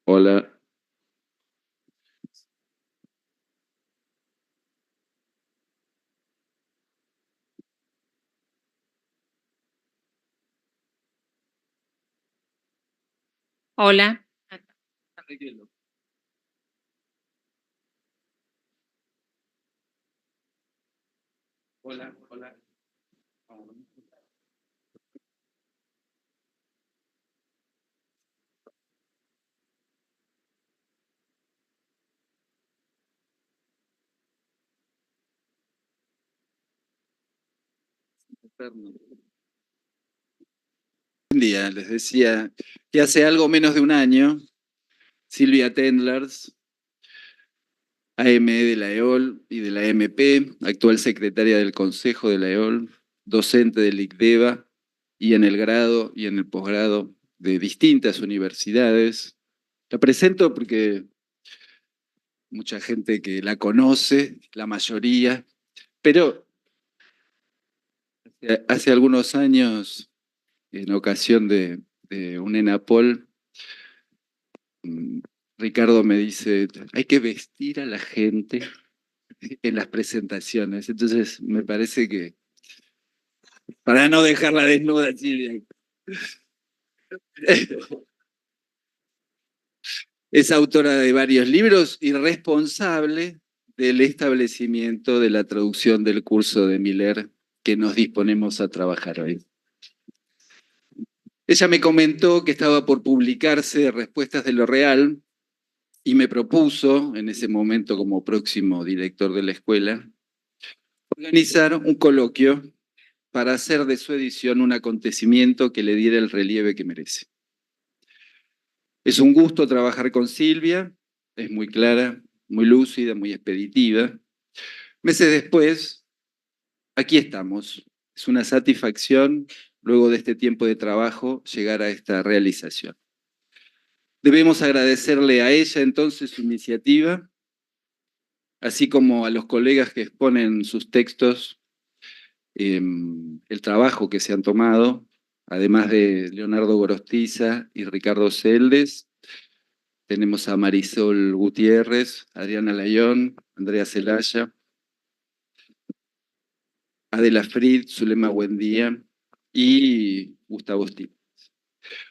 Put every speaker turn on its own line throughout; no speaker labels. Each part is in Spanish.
Hola.
Hola.
Hola, hola. Buen día, les decía que hace algo menos de un año, Silvia Tendlers, AM de la EOL y de la MP, actual secretaria del Consejo de la EOL, docente del ICDEVA y en el grado y en el posgrado de distintas universidades. La presento porque mucha gente que la conoce, la mayoría, pero hace algunos años, en ocasión de un ENAPOL, mm, Ricardo me dice, hay que vestir a la gente en las presentaciones. Entonces, me parece que, para no dejarla desnuda, Silvia, es autora de varios libros y responsable del establecimiento de la traducción del curso de Miller que nos disponemos a trabajar hoy. Ella me comentó que estaba por publicarse Respuestas de lo Real y me propuso, en ese momento como próximo director de la escuela, organizar un coloquio para hacer de su edición un acontecimiento que le diera el relieve que merece. Es un gusto trabajar con Silvia, es muy clara, muy lúcida, muy expeditiva. Meses después, aquí estamos. Es una satisfacción, luego de este tiempo de trabajo, llegar a esta realización. Debemos agradecerle a ella entonces su iniciativa, así como a los colegas que exponen sus textos, el trabajo que se han tomado, además de Leonardo Gorostiza y Ricardo Celdes. Tenemos a Marisol Gutiérrez, Adriana Layón, Andrea Celaya, Adela Frid, Zulema Buendía y Gustavo Stip.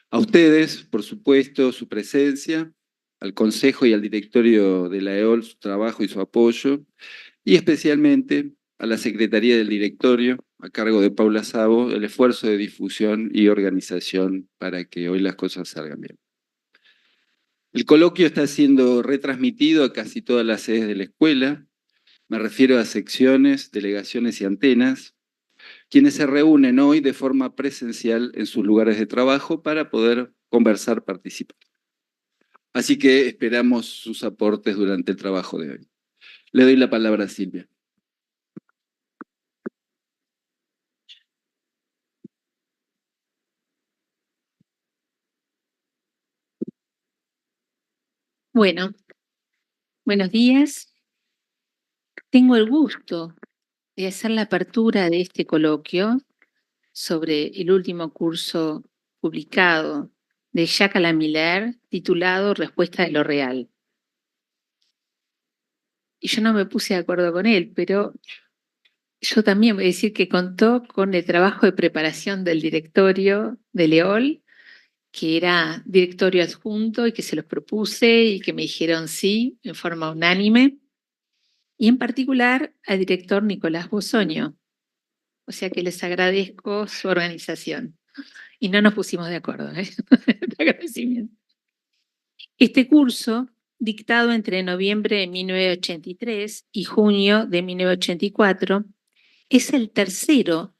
A ustedes, por supuesto, su presencia, al Consejo y al Directorio de la EOL, su trabajo y su apoyo, y especialmente a la Secretaría del Directorio, a cargo de Paula Sabo, el esfuerzo de difusión y organización para que hoy las cosas salgan bien. El coloquio está siendo retransmitido a casi todas las sedes de la escuela. Me refiero a secciones, delegaciones y antenas, quienes se reúnen hoy de forma presencial en sus lugares de trabajo para poder conversar, participar. Así que esperamos sus aportes durante el trabajo de hoy. Le doy la palabra a Silvia.
Bueno, buenos días. Tengo el gusto de hacer la apertura de este coloquio sobre el último curso publicado de Jacques Alain Miller, titulado Respuesta de lo Real. Y yo no me puse de acuerdo con él, pero yo también voy a decir que contó con el trabajo de preparación del directorio de Leol, que era directorio adjunto y que se los propuse y que me dijeron sí en forma unánime, y en particular al director Nicolás Bosoño. O sea que les agradezco su organización. Y no nos pusimos de acuerdo, ¿eh? Agradecimiento. Este curso, dictado entre noviembre de 1983 y junio de 1984, es el tercero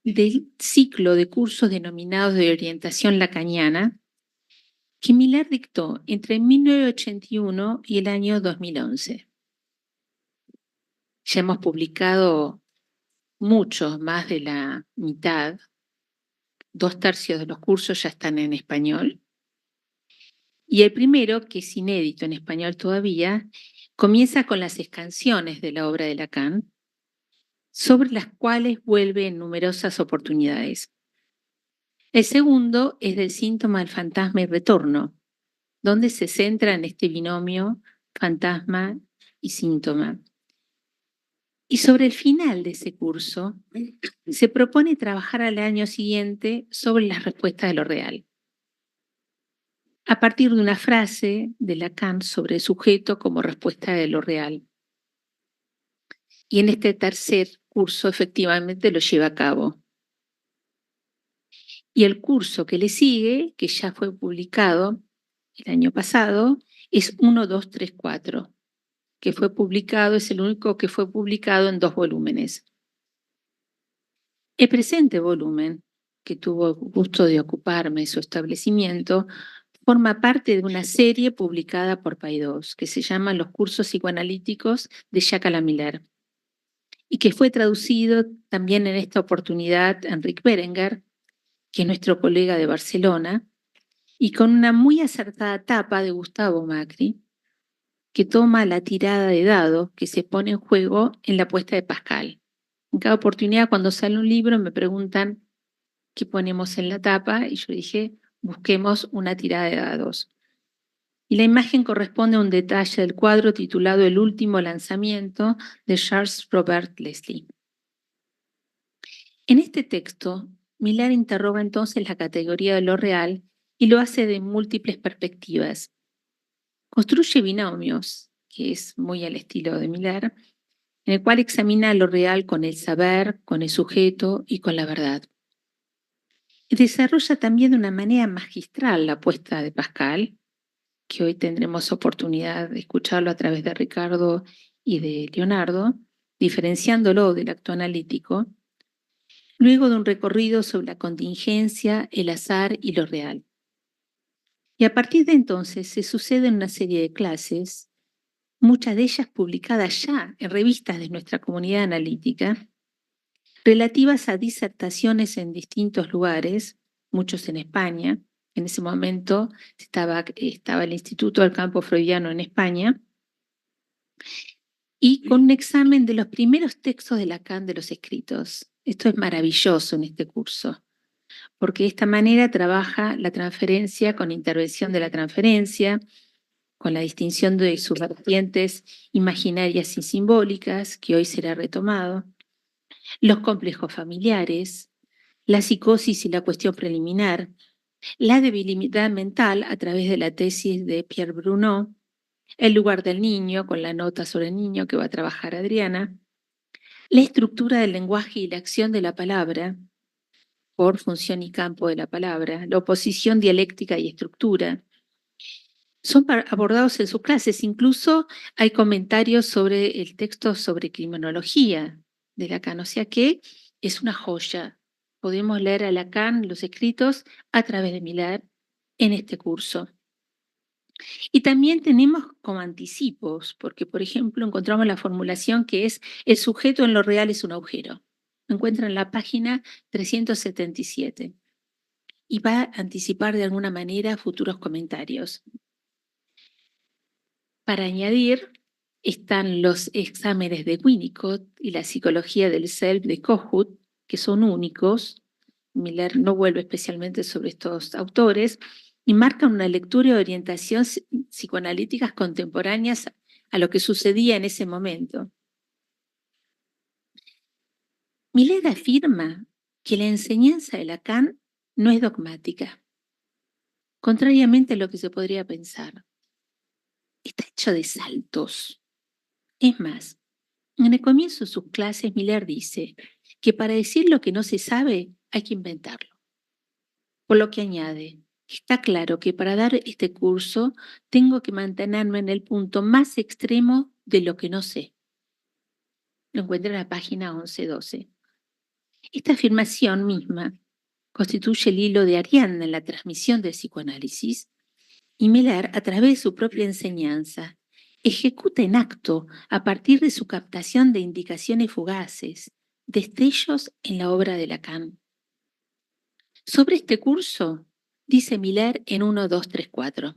del ciclo de cursos denominados de orientación lacaniana que Miller dictó entre 1981 y el año 2011. Ya hemos publicado muchos, más de la mitad, 2/3 de los cursos ya están en español. Y el primero, que es inédito en español todavía, comienza con las escanciones de la obra de Lacan, sobre las cuales vuelve en numerosas oportunidades. El segundo es del síntoma del fantasma y retorno, donde se centra en este binomio fantasma y síntoma. Y sobre el final de ese curso, se propone trabajar al año siguiente sobre las respuestas de lo real, a partir de una frase de Lacan sobre el sujeto como respuesta de lo real. Y en este tercer curso efectivamente lo lleva a cabo. Y el curso que le sigue, que ya fue publicado el año pasado, es 1, 2, 3, 4, que fue publicado, es el único que fue publicado en 2 volúmenes. El presente volumen, que tuvo el gusto de ocuparme su establecimiento, forma parte de una serie publicada por Paidós, que se llama Los cursos psicoanalíticos de Jacques Lamillard, y que fue traducido también en esta oportunidad a Enric Berenguer, que es nuestro colega de Barcelona, y con una muy acertada tapa de Gustavo Macri, que toma la tirada de dados que se pone en juego en la apuesta de Pascal. En cada oportunidad, cuando sale un libro, me preguntan qué ponemos en la tapa, y yo dije, busquemos una tirada de dados. Y la imagen corresponde a un detalle del cuadro titulado El último lanzamiento de Charles Robert Leslie. En este texto, Miller interroga entonces la categoría de lo real y lo hace de múltiples perspectivas. Construye binomios, que es muy al estilo de Miller, en el cual examina lo real con el saber, con el sujeto y con la verdad. Y desarrolla también de una manera magistral la apuesta de Pascal, que hoy tendremos oportunidad de escucharlo a través de Ricardo y de Leonardo, diferenciándolo del acto analítico, luego de un recorrido sobre la contingencia, el azar y lo real. Y a partir de entonces se suceden una serie de clases, muchas de ellas publicadas ya en revistas de nuestra comunidad analítica, relativas a disertaciones en distintos lugares, muchos en España. En ese momento estaba el Instituto del Campo Freudiano en España, y con un examen de los primeros textos de Lacan de los escritos. Esto es maravilloso en este curso, porque de esta manera trabaja la transferencia con intervención de la transferencia, con la distinción de sus vertientes imaginarias y simbólicas, que hoy será retomado, los complejos familiares, la psicosis y la cuestión preliminar, la debilidad mental a través de la tesis de Pierre Bruno, el lugar del niño, con la nota sobre el niño que va a trabajar Adriana, la estructura del lenguaje y la acción de la palabra, por función y campo de la palabra, la oposición dialéctica y estructura, son abordados en sus clases. Incluso hay comentarios sobre el texto sobre criminología de Lacan, o sea que es una joya. Podemos leer a Lacan los escritos a través de Miller en este curso. Y también tenemos como anticipos, porque por ejemplo encontramos la formulación que es el sujeto en lo real es un agujero. Lo encuentra en la página 377 y va a anticipar de alguna manera futuros comentarios. Para añadir, están los exámenes de Winnicott y la psicología del self de Kohut, que son únicos. Miller no vuelve especialmente sobre estos autores y marcan una lectura y orientación psicoanalíticas contemporáneas a lo que sucedía en ese momento. Miller afirma que la enseñanza de Lacan no es dogmática, contrariamente a lo que se podría pensar. Está hecho de saltos. Es más, en el comienzo de sus clases, Miller dice que para decir lo que no se sabe hay que inventarlo. Por lo que añade, está claro que para dar este curso tengo que mantenerme en el punto más extremo de lo que no sé. Lo encuentra en la página 11-12. Esta afirmación misma constituye el hilo de Ariadna en la transmisión del psicoanálisis, y Miller, a través de su propia enseñanza, ejecuta en acto a partir de su captación de indicaciones fugaces, destellos en la obra de Lacan. Sobre este curso, dice Miller en 1, 2, 3, 4.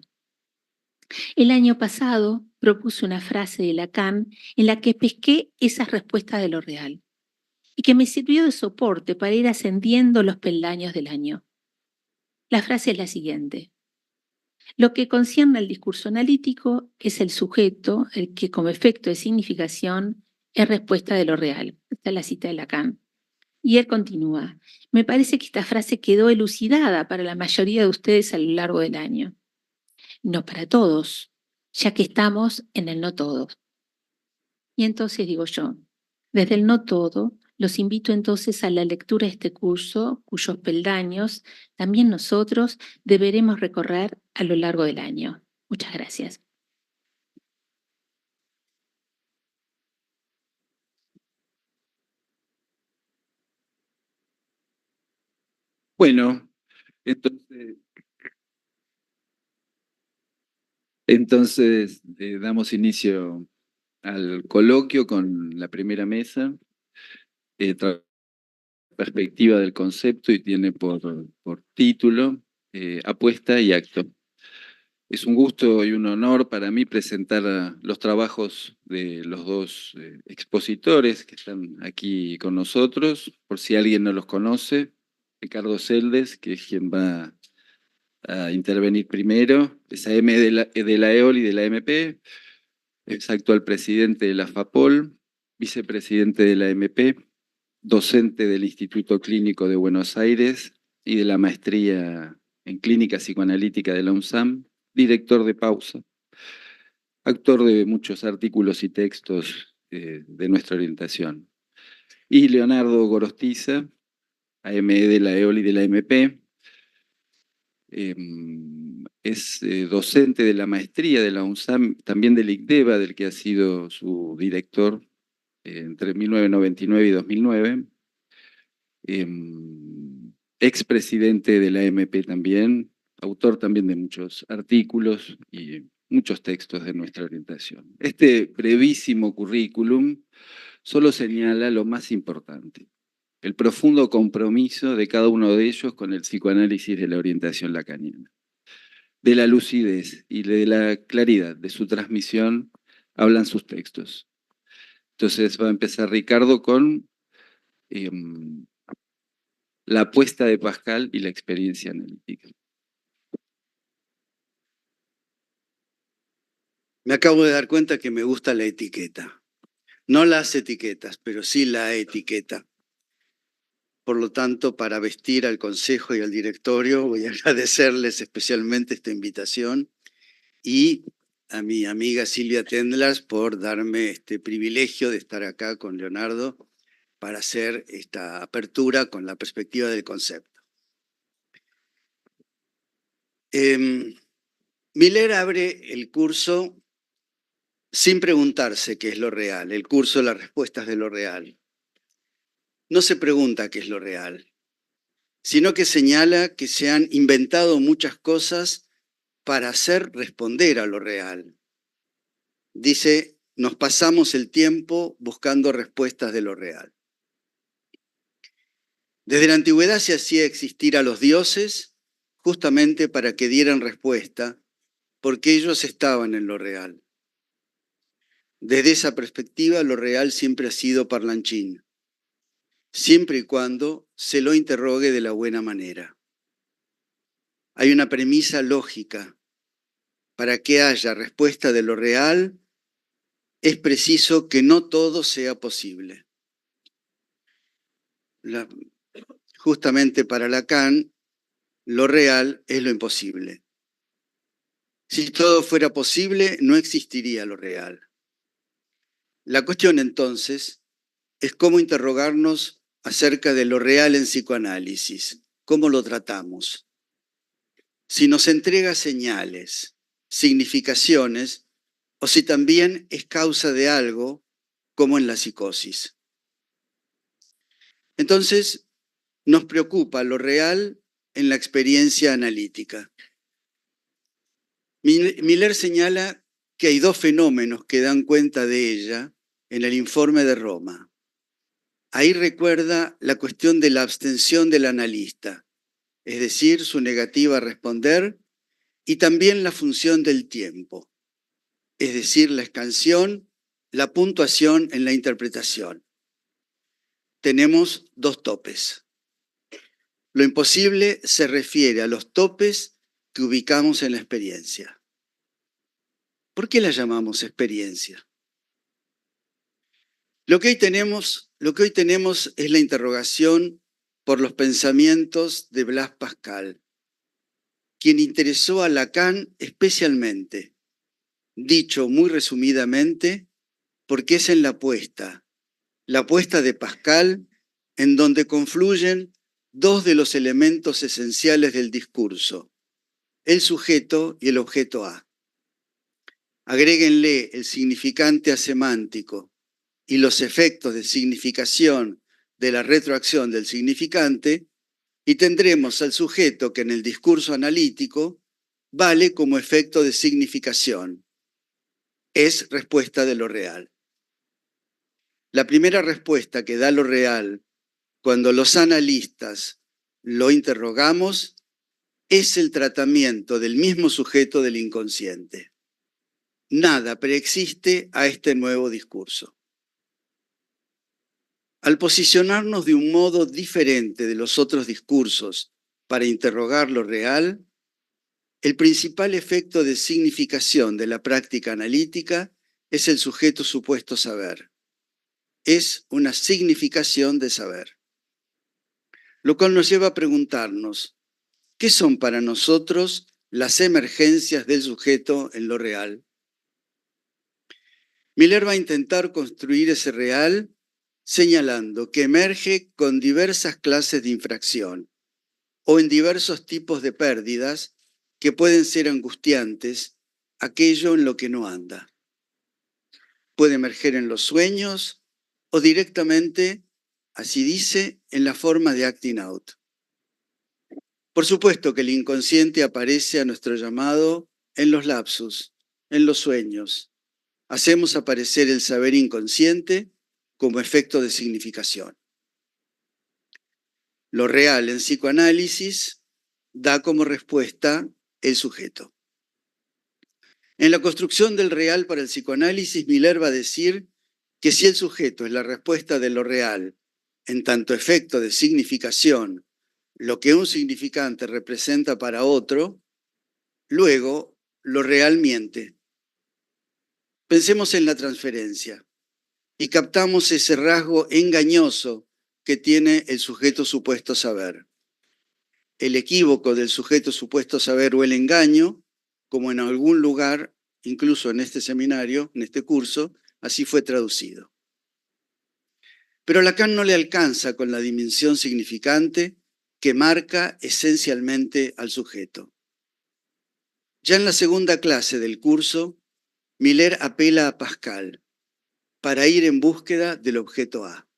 El año pasado propuse una frase de Lacan en la que pesqué esas respuestas de lo real y que me sirvió de soporte para ir ascendiendo los peldaños del año. La frase es la siguiente: Lo que concierne al discurso analítico es el sujeto, el que como efecto de significación es respuesta de lo real. Esta es la cita de Lacan. Y él continúa. Me parece que esta frase quedó elucidada para la mayoría de ustedes a lo largo del año. No para todos, ya que estamos en el no todos. Y entonces digo yo, desde el no todo, los invito entonces a la lectura de este curso, cuyos peldaños también nosotros deberemos recorrer a lo largo del año. Muchas gracias.
Bueno, entonces damos inicio al coloquio con la primera mesa, perspectiva del concepto, y tiene por título Apuesta y Acto. Es un gusto y un honor para mí presentar los trabajos de los dos expositores que están aquí con nosotros, por si alguien no los conoce. Ricardo Celdes, que es quien va a intervenir primero, es AM de la EOL y de la MP, es actual presidente de la FAPOL, vicepresidente de la MP, docente del Instituto Clínico de Buenos Aires y de la Maestría en Clínica Psicoanalítica de la UNSAM, director de Pausa, autor de muchos artículos y textos de nuestra orientación. Y Leonardo Gorostiza, AME de la EOL y de la MP, es docente de la maestría de la UNSAM, también del ICDEVA, del que ha sido su director entre 1999 y 2009. Expresidente de la MP también, autor también de muchos artículos y muchos textos de nuestra orientación. Este brevísimo currículum solo señala lo más importante: el profundo compromiso de cada uno de ellos con el psicoanálisis de la orientación lacaniana. De la lucidez y de la claridad de su transmisión hablan sus textos. Entonces va a empezar Ricardo con la apuesta de Pascal y la experiencia analítica.
Me acabo de dar cuenta que me gusta la etiqueta. No las etiquetas, pero sí la etiqueta. Por lo tanto, para vestir al consejo y al directorio, voy a agradecerles especialmente esta invitación y a mi amiga Silvia Tendlers por darme este privilegio de estar acá con Leonardo para hacer esta apertura con la perspectiva del concepto. Miller abre el curso sin preguntarse qué es lo real, el curso Las respuestas de lo real. No se pregunta qué es lo real, sino que señala que se han inventado muchas cosas para hacer responder a lo real. Dice, nos pasamos el tiempo buscando respuestas de lo real. Desde la antigüedad se hacía existir a los dioses justamente para que dieran respuesta, porque ellos estaban en lo real. Desde esa perspectiva, lo real siempre ha sido parlanchín, siempre y cuando se lo interrogue de la buena manera. Hay una premisa lógica. Para que haya respuesta de lo real, es preciso que no todo sea posible. Justamente para Lacan, lo real es lo imposible. Si todo fuera posible, no existiría lo real. La cuestión entonces es cómo interrogarnos acerca de lo real en psicoanálisis, cómo lo tratamos. Si nos entrega señales, significaciones, o si también es causa de algo, como en la psicosis. Entonces, nos preocupa lo real en la experiencia analítica. Miller señala que hay dos fenómenos que dan cuenta de ella en el informe de Roma. Ahí recuerda la cuestión de la abstención del analista, es decir, su negativa a responder, y también la función del tiempo, es decir, la escansión, la puntuación en la interpretación. Tenemos dos topes. Lo imposible se refiere a los topes que ubicamos en la experiencia. ¿Por qué la llamamos experiencia? Lo que hoy tenemos es la interrogación por los pensamientos de Blaise Pascal, quien interesó a Lacan especialmente, dicho muy resumidamente, porque es en la apuesta de Pascal, en donde confluyen dos de los elementos esenciales del discurso, el sujeto y el objeto A. Agréguenle el significante asemántico y los efectos de significación de la retroacción del significante, y tendremos al sujeto que en el discurso analítico vale como efecto de significación. Es respuesta de lo real. La primera respuesta que da lo real cuando los analistas lo interrogamos es el tratamiento del mismo sujeto del inconsciente. Nada preexiste a este nuevo discurso. Al posicionarnos de un modo diferente de los otros discursos para interrogar lo real, el principal efecto de significación de la práctica analítica es el sujeto supuesto saber. Es una significación de saber. Lo cual nos lleva a preguntarnos, ¿qué son para nosotros las emergencias del sujeto en lo real? Miller va a intentar construir ese real señalando que emerge con diversas clases de infracción o en diversos tipos de pérdidas que pueden ser angustiantes, aquello en lo que no anda. Puede emerger en los sueños o directamente, así dice, en la forma de acting out. Por supuesto que el inconsciente aparece a nuestro llamado en los lapsus, en los sueños. Hacemos aparecer el saber inconsciente como efecto de significación. Lo real en psicoanálisis da como respuesta el sujeto. En la construcción del real para el psicoanálisis, Miller va a decir que si el sujeto es la respuesta de lo real en tanto efecto de significación, lo que un significante representa para otro, luego lo real miente. Pensemos en la transferencia y captamos ese rasgo engañoso que tiene el sujeto supuesto saber. El equívoco del sujeto supuesto saber o el engaño, como en algún lugar, incluso en este seminario, en este curso, así fue traducido. Pero Lacan no le alcanza con la dimensión significante que marca esencialmente al sujeto. Ya en la segunda clase del curso, Miller apela a Pascal para ir en búsqueda del objeto A.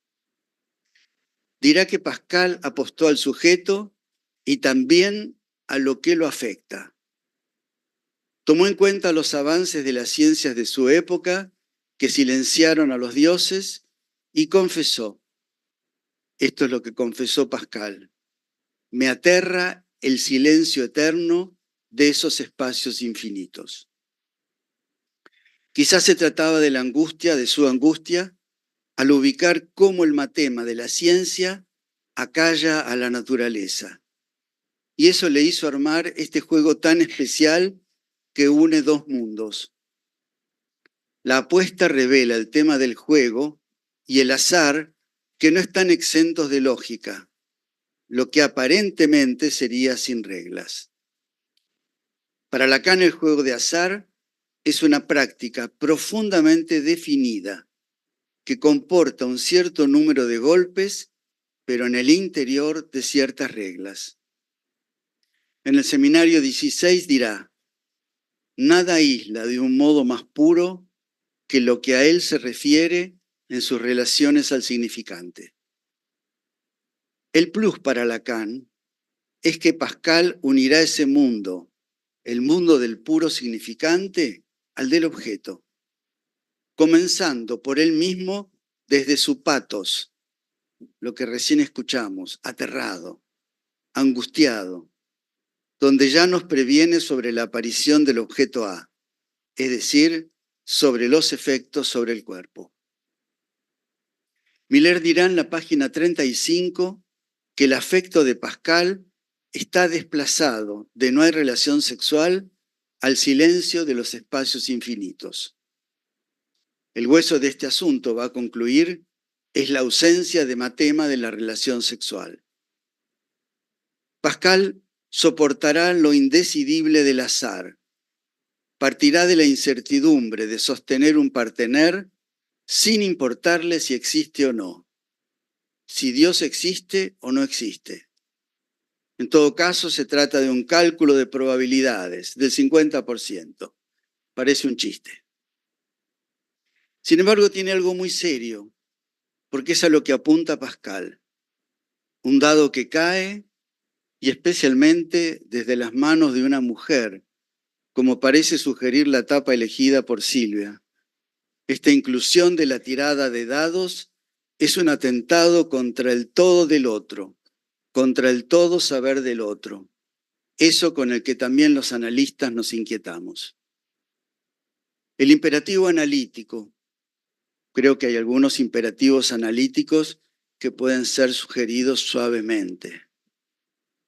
Dirá que Pascal apostó al sujeto y también a lo que lo afecta. Tomó en cuenta los avances de las ciencias de su época que silenciaron a los dioses y confesó. Esto es lo que confesó Pascal. Me aterra el silencio eterno de esos espacios infinitos. Quizás se trataba de la angustia, de su angustia, al ubicar cómo el matema de la ciencia acalla a la naturaleza. Y eso le hizo armar este juego tan especial que une dos mundos. La apuesta revela el tema del juego y el azar que no están exentos de lógica, lo que aparentemente sería sin reglas. Para Lacan el juego de azar es una práctica profundamente definida que comporta un cierto número de golpes, pero en el interior de ciertas reglas. En el seminario 16 dirá, nada aísla de un modo más puro que lo que a él se refiere en sus relaciones al significante. El plus para Lacan es que Pascal unirá ese mundo, el mundo del puro significante, al del objeto, comenzando por él mismo desde su patos, lo que recién escuchamos, aterrado, angustiado, donde ya nos previene sobre la aparición del objeto A, es decir, sobre los efectos sobre el cuerpo. Miller dirá en la página 35 que el afecto de Pascal está desplazado de no hay relación sexual al silencio de los espacios infinitos. El hueso de este asunto, va a concluir, es la ausencia de matema de la relación sexual. Pascal soportará lo indecidible del azar, partirá de la incertidumbre de sostener un partener sin importarle si existe o no, si Dios existe o no existe. En todo caso, se trata de un cálculo de probabilidades del 50%. Parece un chiste. Sin embargo, tiene algo muy serio, porque es a lo que apunta Pascal. Un dado que cae, y especialmente desde las manos de una mujer, como parece sugerir la tapa elegida por Silvia. Esta inclusión de la tirada de dados es un atentado contra el todo del otro, contra el todo saber del otro, eso con el que también los analistas nos inquietamos. El imperativo analítico, creo que hay algunos imperativos analíticos que pueden ser sugeridos suavemente.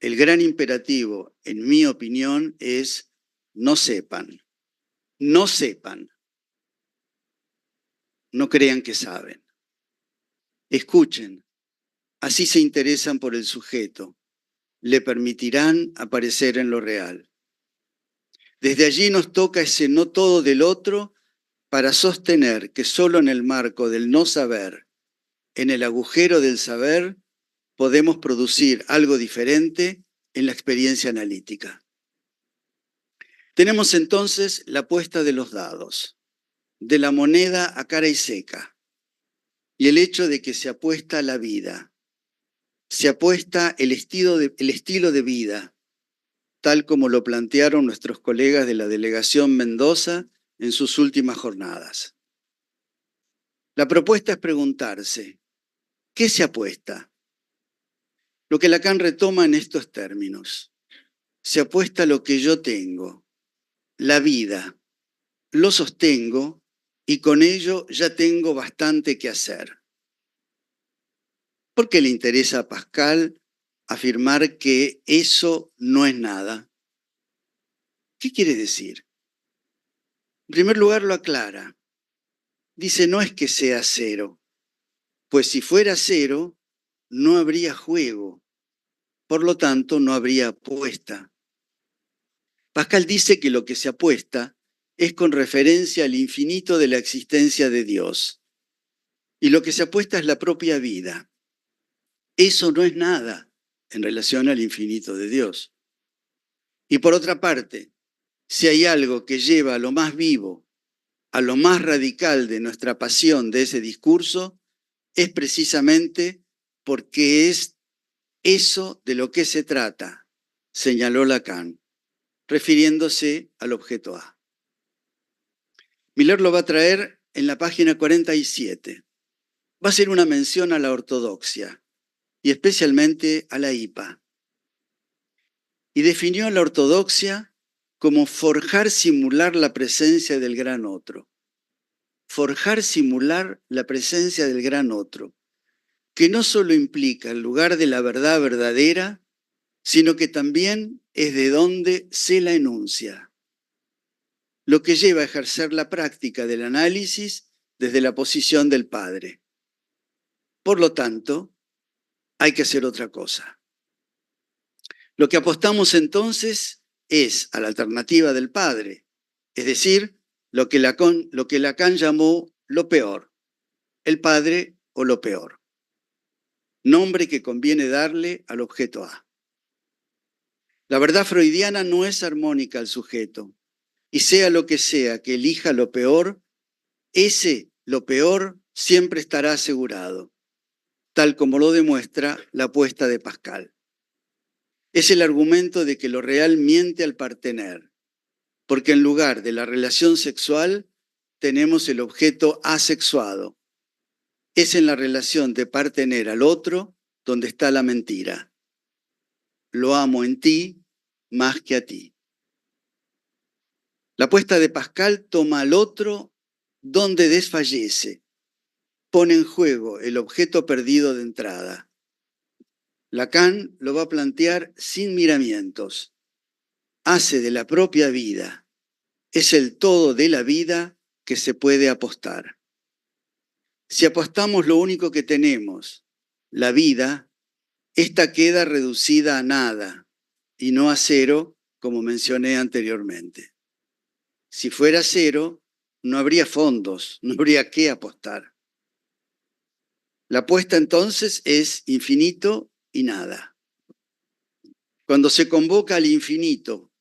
El gran imperativo, en mi opinión, es no sepan, no sepan, no crean que saben. Escuchen, así se interesan por el sujeto, le permitirán aparecer en lo real. Desde allí nos toca ese no todo del otro para sostener que solo en el marco del no saber, en el agujero del saber, podemos producir algo diferente en la experiencia analítica. Tenemos entonces la apuesta de los dados, de la moneda a cara y seca, y el hecho de que se apuesta la vida, se apuesta el estilo de vida, tal como lo plantearon nuestros colegas de la delegación Mendoza en sus últimas jornadas. La propuesta es preguntarse, ¿qué se apuesta? Lo que Lacan retoma en estos términos. Se apuesta lo que yo tengo, la vida, lo sostengo y con ello ya tengo bastante que hacer. ¿Por qué le interesa a Pascal afirmar que eso no es nada? ¿Qué quiere decir? En primer lugar, lo aclara. Dice, no es que sea cero, pues si fuera cero, no habría juego, por lo tanto, no habría apuesta. Pascal dice que lo que se apuesta es con referencia al infinito de la existencia de Dios, y lo que se apuesta es la propia vida. Eso no es nada en relación al infinito de Dios. Y por otra parte, si hay algo que lleva a lo más vivo, a lo más radical de nuestra pasión de ese discurso, es precisamente porque es eso de lo que se trata, señaló Lacan, refiriéndose al objeto A. Miller lo va a traer en la página 47. Va a ser una mención a la ortodoxia y especialmente a la IPA. Y definió a la ortodoxia como forjar, simular la presencia del gran otro. Forjar, simular la presencia del gran otro, que no solo implica el lugar de la verdad verdadera, sino que también es de donde se la enuncia, lo que lleva a ejercer la práctica del análisis desde la posición del padre. Por lo tanto, hay que hacer otra cosa. Lo que apostamos entonces es a la alternativa del padre, es decir, lo que Lacan llamó lo peor, el padre o lo peor, nombre que conviene darle al objeto A. La verdad freudiana no es armónica al sujeto, y sea lo que sea que elija lo peor, ese lo peor siempre estará asegurado, tal como lo demuestra la apuesta de Pascal. Es el argumento de que lo real miente al partener, porque en lugar de la relación sexual tenemos el objeto asexuado. Es en la relación de partener al otro donde está la mentira. Lo amo en ti más que a ti. La apuesta de Pascal toma al otro donde desfallece, pone en juego el objeto perdido de entrada. Lacan lo va a plantear sin miramientos. Hace de la propia vida, es el todo de la vida que se puede apostar. Si apostamos lo único que tenemos, la vida, esta queda reducida a nada y no a cero, como mencioné anteriormente. Si fuera cero, no habría fondos, no habría qué apostar. La apuesta entonces es infinito y nada. Cuando se convoca al infinito,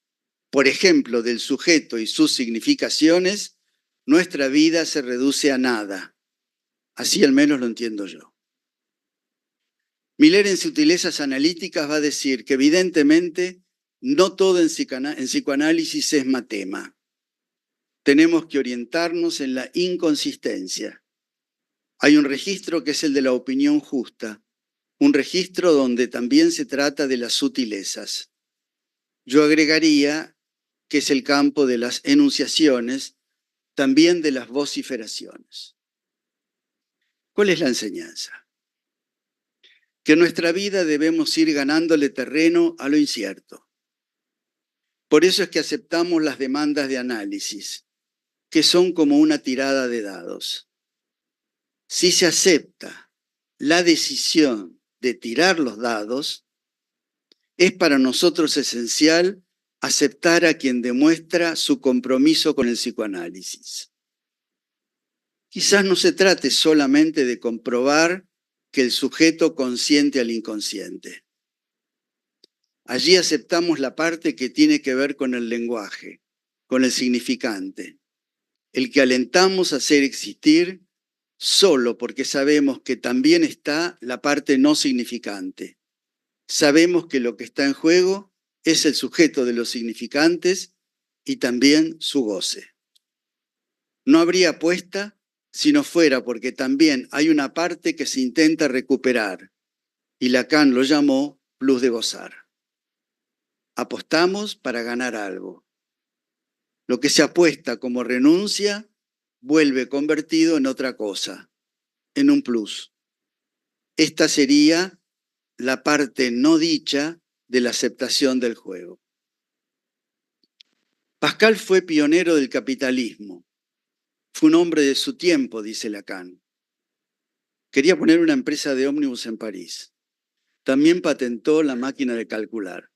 por ejemplo, del sujeto y sus significaciones, nuestra vida se reduce a nada. Así al menos lo entiendo yo. Miller en Sutilezas Analíticas va a decir que evidentemente no todo en psicoanálisis es matema. Tenemos que orientarnos en la inconsistencia. Hay un registro que es el de la opinión justa, un registro donde también se trata de las sutilezas. Yo agregaría que es el campo de las enunciaciones, también de las vociferaciones. ¿Cuál es la enseñanza? Que en nuestra vida debemos ir ganándole terreno a lo incierto. Por eso es que aceptamos las demandas de análisis, que son como una tirada de dados. Si se acepta la decisión de tirar los dados, es para nosotros esencial aceptar a quien demuestra su compromiso con el psicoanálisis. Quizás no se trate solamente de comprobar que el sujeto consiente al inconsciente. Allí aceptamos la parte que tiene que ver con el lenguaje, con el significante, el que alentamos a hacer existir solo porque sabemos que también está la parte no significante. Sabemos que lo que está en juego es el sujeto de los significantes y también su goce. No habría apuesta si no fuera porque también hay una parte que se intenta recuperar, y Lacan lo llamó plus de gozar. Apostamos para ganar algo. Lo que se apuesta como renuncia vuelve convertido en otra cosa, en un plus. Esta sería la parte no dicha de la aceptación del juego. Pascal fue pionero del capitalismo. Fue un hombre de su tiempo, dice Lacan. Quería poner una empresa de ómnibus en París. También patentó la máquina de calcular.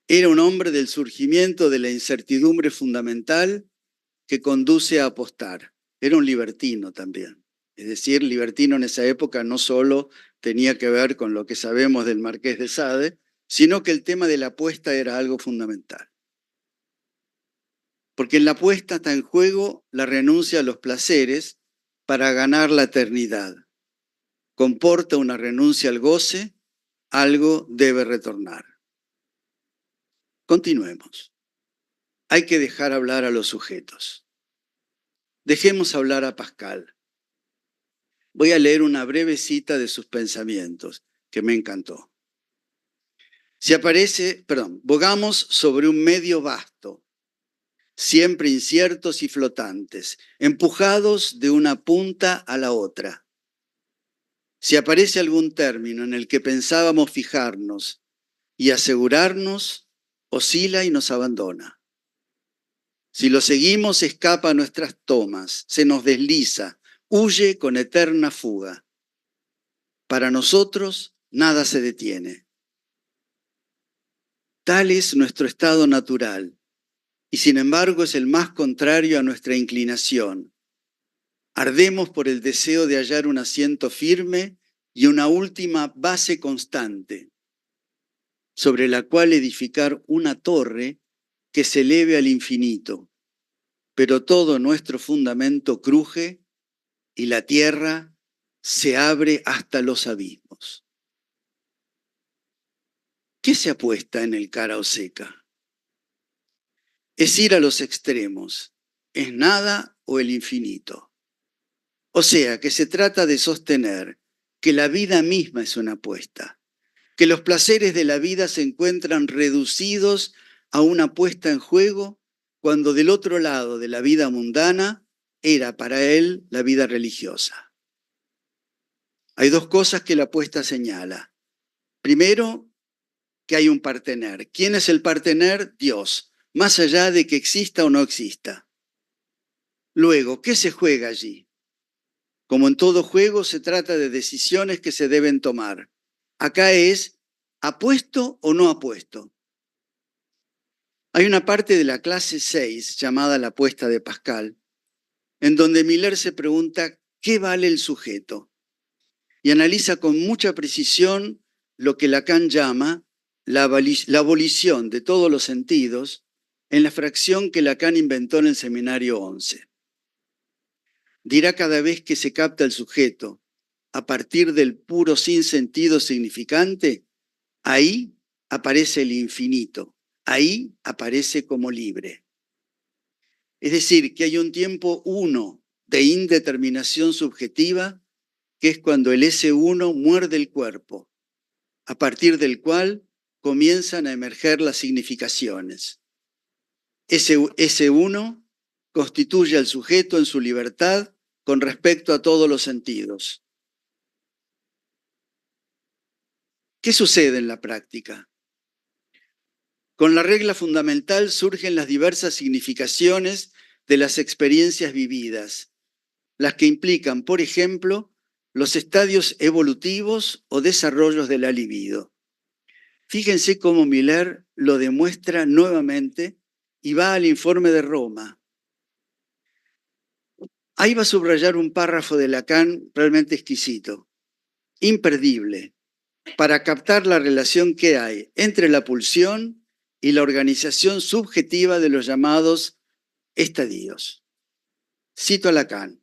Era un hombre del surgimiento de la incertidumbre fundamental que conduce a apostar. Era un libertino también. Es decir, libertino en esa época no solo tenía que ver con lo que sabemos del Marqués de Sade, sino que el tema de la apuesta era algo fundamental. Porque en la apuesta está en juego la renuncia a los placeres para ganar la eternidad. Comporta una renuncia al goce, algo debe retornar. Continuemos. Hay que dejar hablar a los sujetos. Dejemos hablar a Pascal. Voy a leer una breve cita de sus pensamientos, que me encantó. Bogamos sobre un medio vasto, siempre inciertos y flotantes, empujados de una punta a la otra. Si aparece algún término en el que pensábamos fijarnos y asegurarnos, oscila y nos abandona. Si lo seguimos, escapa a nuestras tomas, se nos desliza, huye con eterna fuga. Para nosotros, nada se detiene. Tal es nuestro estado natural, y sin embargo es el más contrario a nuestra inclinación. Ardemos por el deseo de hallar un asiento firme y una última base constante, sobre la cual edificar una torre que se eleve al infinito, pero todo nuestro fundamento cruje y la tierra se abre hasta los abismos. ¿Qué se apuesta en el cara o seca? Es ir a los extremos, es nada o el infinito. O sea, que se trata de sostener que la vida misma es una apuesta, que los placeres de la vida se encuentran reducidos a una puesta en juego cuando del otro lado de la vida mundana era para él la vida religiosa. Hay dos cosas que la apuesta señala. Primero, que hay un partener. ¿Quién es el partener? Dios, más allá de que exista o no exista. Luego, ¿qué se juega allí? Como en todo juego, se trata de decisiones que se deben tomar. Acá es, ¿apuesto o no apuesto? Hay una parte de la clase 6 llamada la apuesta de Pascal, en donde Miller se pregunta ¿qué vale el sujeto? Y analiza con mucha precisión lo que Lacan llama la abolición de todos los sentidos en la fracción que Lacan inventó en el seminario 11. Dirá cada vez que se capta el sujeto a partir del puro sinsentido significante, ahí aparece el infinito, ahí aparece como libre. Es decir, que hay un tiempo uno de indeterminación subjetiva, que es cuando el S1 muerde el cuerpo, a partir del cual comienzan a emerger las significaciones. Ese S1 constituye al sujeto en su libertad con respecto a todos los sentidos. ¿Qué sucede en la práctica? Con la regla fundamental surgen las diversas significaciones de las experiencias vividas, las que implican, por ejemplo, los estadios evolutivos o desarrollos de la libido. Fíjense cómo Miller lo demuestra nuevamente y va al informe de Roma. Ahí va a subrayar un párrafo de Lacan realmente exquisito, imperdible, para captar la relación que hay entre la pulsión y la organización subjetiva de los llamados estadios. Cito a Lacan.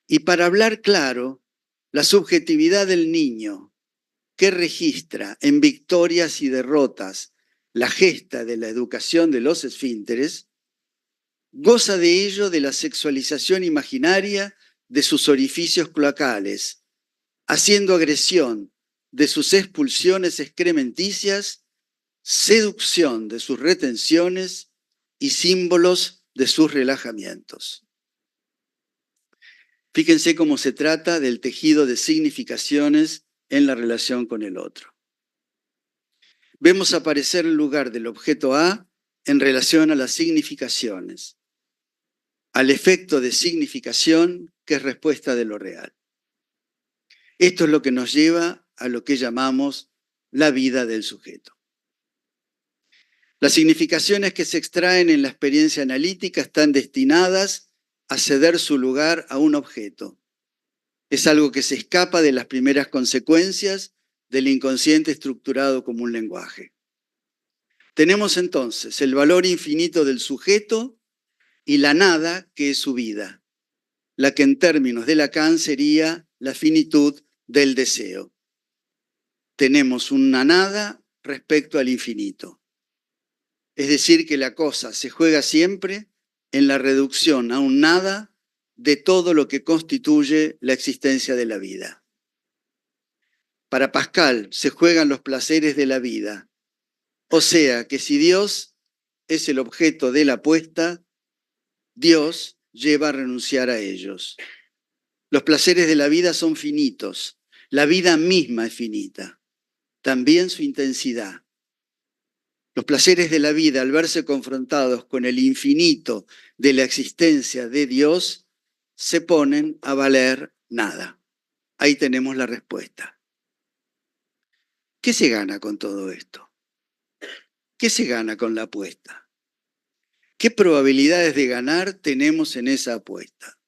Y para hablar claro, la subjetividad del niño, que registra en victorias y derrotas la gesta de la educación de los esfínteres, goza de ello de la sexualización imaginaria de sus orificios cloacales, haciendo agresión de sus expulsiones excrementicias, seducción de sus retenciones y símbolos de sus relajamientos. Fíjense cómo se trata del tejido de significaciones en la relación con el otro. Vemos aparecer el lugar del objeto A en relación a las significaciones, al efecto de significación que es respuesta de lo real. Esto es lo que nos lleva a lo que llamamos la vida del sujeto. Las significaciones que se extraen en la experiencia analítica están destinadas a ceder su lugar a un objeto. Es algo que se escapa de las primeras consecuencias del inconsciente estructurado como un lenguaje. Tenemos entonces el valor infinito del sujeto y la nada que es su vida, la que en términos de Lacan sería la finitud del deseo. Tenemos una nada respecto al infinito. Es decir, que la cosa se juega siempre en la reducción a un nada de todo lo que constituye la existencia de la vida. Para Pascal se juegan los placeres de la vida, o sea que si Dios es el objeto de la apuesta, Dios lleva a renunciar a ellos. Los placeres de la vida son finitos, la vida misma es finita, también su intensidad. Los placeres de la vida, al verse confrontados con el infinito de la existencia de Dios, se ponen a valer nada. Ahí tenemos la respuesta. ¿Qué se gana con todo esto? ¿Qué se gana con la apuesta? ¿Qué probabilidades de ganar tenemos en esa apuesta?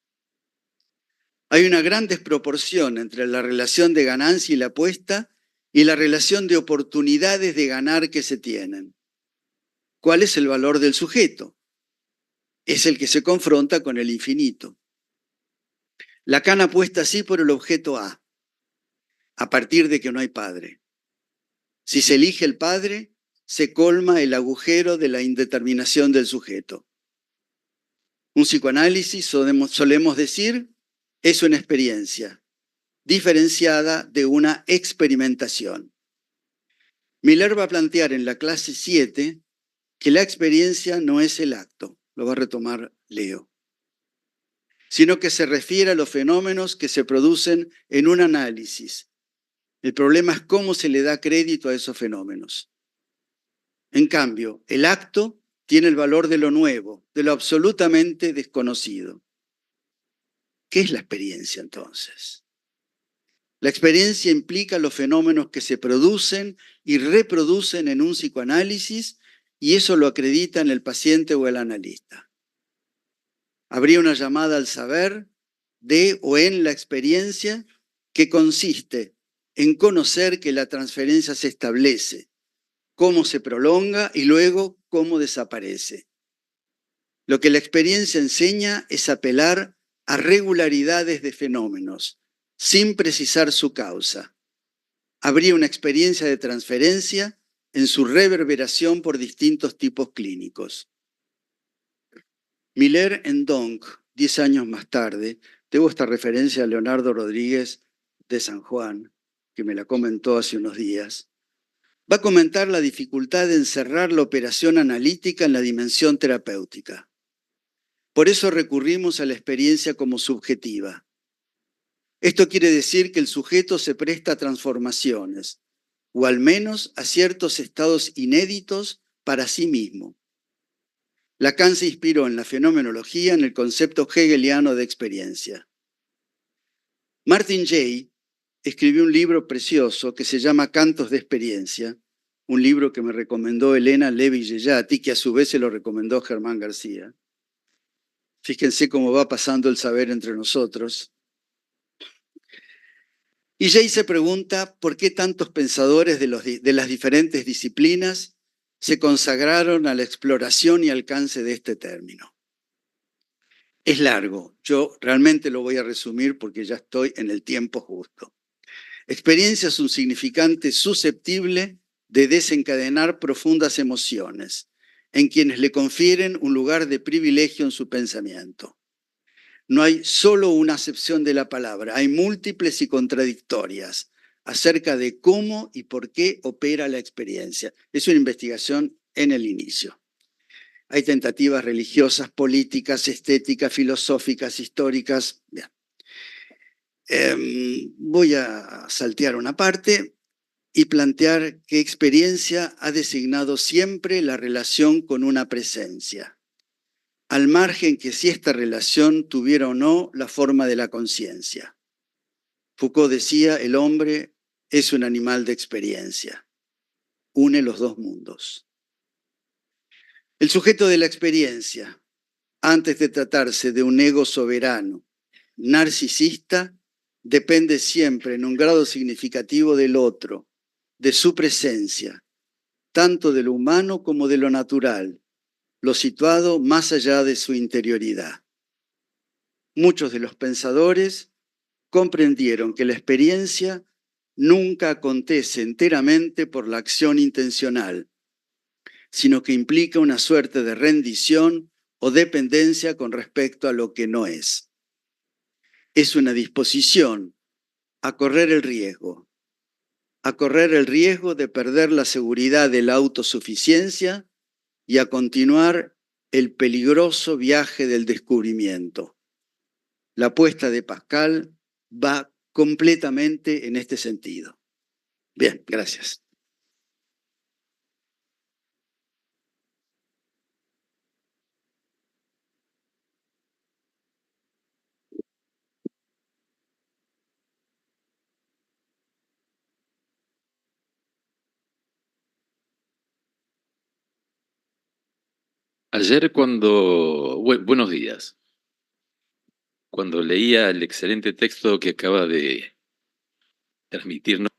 Hay una gran desproporción entre la relación de ganancia y la apuesta y la relación de oportunidades de ganar que se tienen. ¿Cuál es el valor del sujeto? Es el que se confronta con el infinito. Lacan apuesta así por el objeto A partir de que no hay padre. Si se elige el padre, se colma el agujero de la indeterminación del sujeto. Un psicoanálisis, solemos decir, es una experiencia diferenciada de una experimentación. Miller va a plantear en la clase 7 que la experiencia no es el acto, lo va a retomar Leo, sino que se refiere a los fenómenos que se producen en un análisis, El problema es cómo se le da crédito a esos fenómenos. En cambio, el acto tiene el valor de lo nuevo, de lo absolutamente desconocido. ¿Qué es la experiencia entonces? La experiencia implica los fenómenos que se producen y reproducen en un psicoanálisis y eso lo acreditan el paciente o el analista. Habría una llamada al saber de o en la experiencia que consiste en conocer que la transferencia se establece, cómo se prolonga y luego cómo desaparece. Lo que la experiencia enseña es apelar a regularidades de fenómenos, sin precisar su causa. Habría una experiencia de transferencia en su reverberación por distintos tipos clínicos. Miller en Donk, 10 años más tarde, tengo esta referencia a Leonardo Rodríguez de San Juan, que me la comentó hace unos días, va a comentar la dificultad de encerrar la operación analítica en la dimensión terapéutica. Por eso recurrimos a la experiencia como subjetiva. Esto quiere decir que el sujeto se presta a transformaciones, o al menos a ciertos estados inéditos para sí mismo. Lacan se inspiró en la fenomenología en el concepto hegeliano de experiencia. Martin Jay escribió un libro precioso que se llama Cantos de Experiencia, un libro que me recomendó Elena Levi-Yeyati, que a su vez se lo recomendó Germán García. Fíjense cómo va pasando el saber entre nosotros. Y Jay se pregunta por qué tantos pensadores de las diferentes disciplinas se consagraron a la exploración y alcance de este término. Es largo, yo realmente lo voy a resumir porque ya estoy en el tiempo justo. Experiencia es un significante susceptible de desencadenar profundas emociones en quienes le confieren un lugar de privilegio en su pensamiento. No hay solo una acepción de la palabra, hay múltiples y contradictorias acerca de cómo y por qué opera la experiencia. Es una investigación en el inicio. Hay tentativas religiosas, políticas, estéticas, filosóficas, históricas. Bien. Voy a saltear una parte y plantear que experiencia ha designado siempre la relación con una presencia, al margen que si esta relación tuviera o no la forma de la conciencia. Foucault decía, el hombre es un animal de experiencia, une los dos mundos. El sujeto de la experiencia, antes de tratarse de un ego soberano, narcisista, depende siempre en un grado significativo del otro, de su presencia, tanto de lo humano como de lo natural, lo situado más allá de su interioridad. Muchos de los pensadores comprendieron que la experiencia nunca acontece enteramente por la acción intencional, sino que implica una suerte de rendición o dependencia con respecto a lo que no es. Es una disposición a correr el riesgo de perder la seguridad de la autosuficiencia y a continuar el peligroso viaje del descubrimiento. La apuesta de Pascal va completamente en este sentido. Bien, gracias.
Ayer buenos días, cuando leía el excelente texto que acaba de transmitirnos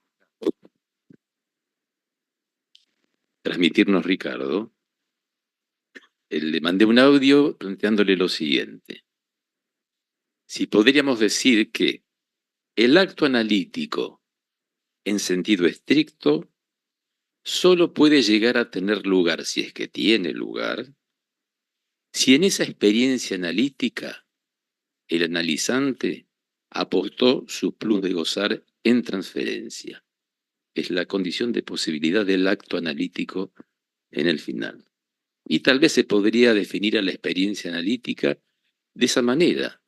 Ricardo, le mandé un audio planteándole lo siguiente. Si podríamos decir que el acto analítico, en sentido estricto, solo puede llegar a tener lugar, si es que tiene lugar, si en esa experiencia analítica el analizante apostó su plus de gozar en transferencia. Es la condición de posibilidad del acto analítico en el final. Y tal vez se podría definir a la experiencia analítica de esa manera,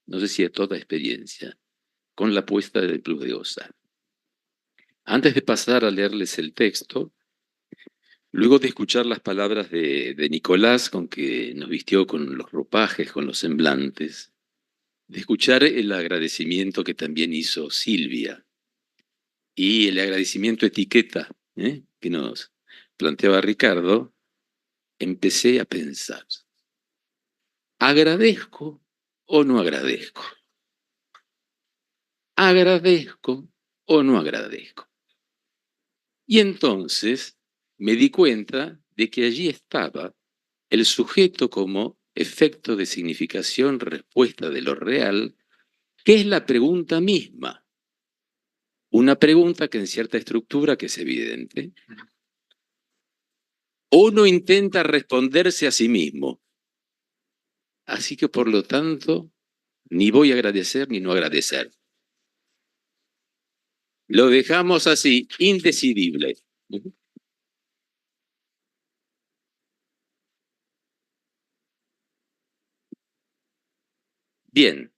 no sé si a toda experiencia, con la apuesta del plus de gozar. Antes de pasar a leerles el texto, luego de escuchar las palabras de Nicolás, con que nos vistió con los ropajes, con los semblantes, de escuchar el agradecimiento que también hizo Silvia y el agradecimiento etiqueta que nos planteaba Ricardo, empecé a pensar, ¿agradezco o no agradezco? ¿Agradezco o no agradezco? Y entonces me di cuenta de que allí estaba el sujeto como efecto de significación respuesta de lo real, que es la pregunta misma. Una pregunta que en cierta estructura, que es evidente, uno intenta responderse a sí mismo. Así que por lo tanto, ni voy a agradecer ni no agradecer. Lo dejamos así, indecidible. Bien,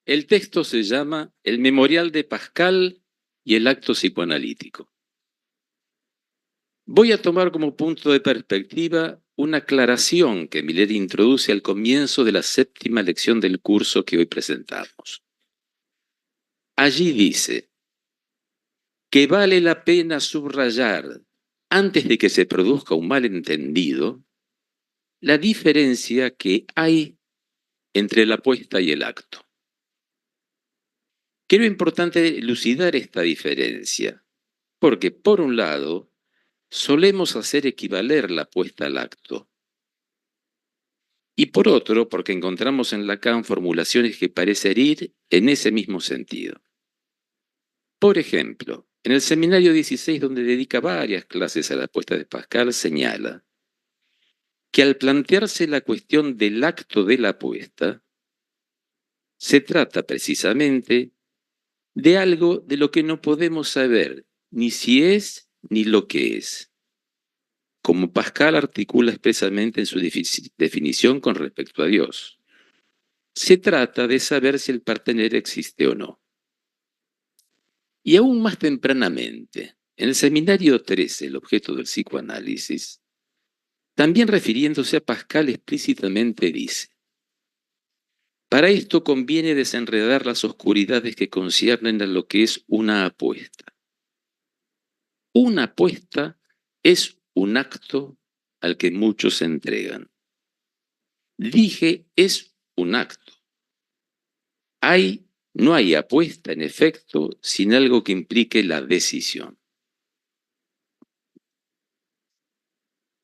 el texto se llama El Memorial de Pascal y el Acto Psicoanalítico. Voy a tomar como punto de perspectiva una aclaración que Miller introduce al comienzo de la 7ª lección del curso que hoy presentamos. Allí dice que vale la pena subrayar, antes de que se produzca un malentendido, la diferencia que hay entre la apuesta y el acto. Creo importante elucidar esta diferencia, porque por un lado, solemos hacer equivaler la apuesta al acto. Y por otro, porque encontramos en Lacan formulaciones que parecen ir en ese mismo sentido. Por ejemplo, en el seminario 16, donde dedica varias clases a la apuesta de Pascal, señala que al plantearse la cuestión del acto de la apuesta, se trata precisamente de algo de lo que no podemos saber ni si es ni lo que es, como Pascal articula expresamente en su definición con respecto a Dios. Se trata de saber si el partener existe o no. Y aún más tempranamente, en el seminario 13, el objeto del psicoanálisis, también refiriéndose a Pascal explícitamente dice: para esto conviene desenredar las oscuridades que conciernen a lo que es una apuesta. Una apuesta es un acto al que muchos se entregan. Dije, es un acto. No hay apuesta, en efecto, sin algo que implique la decisión.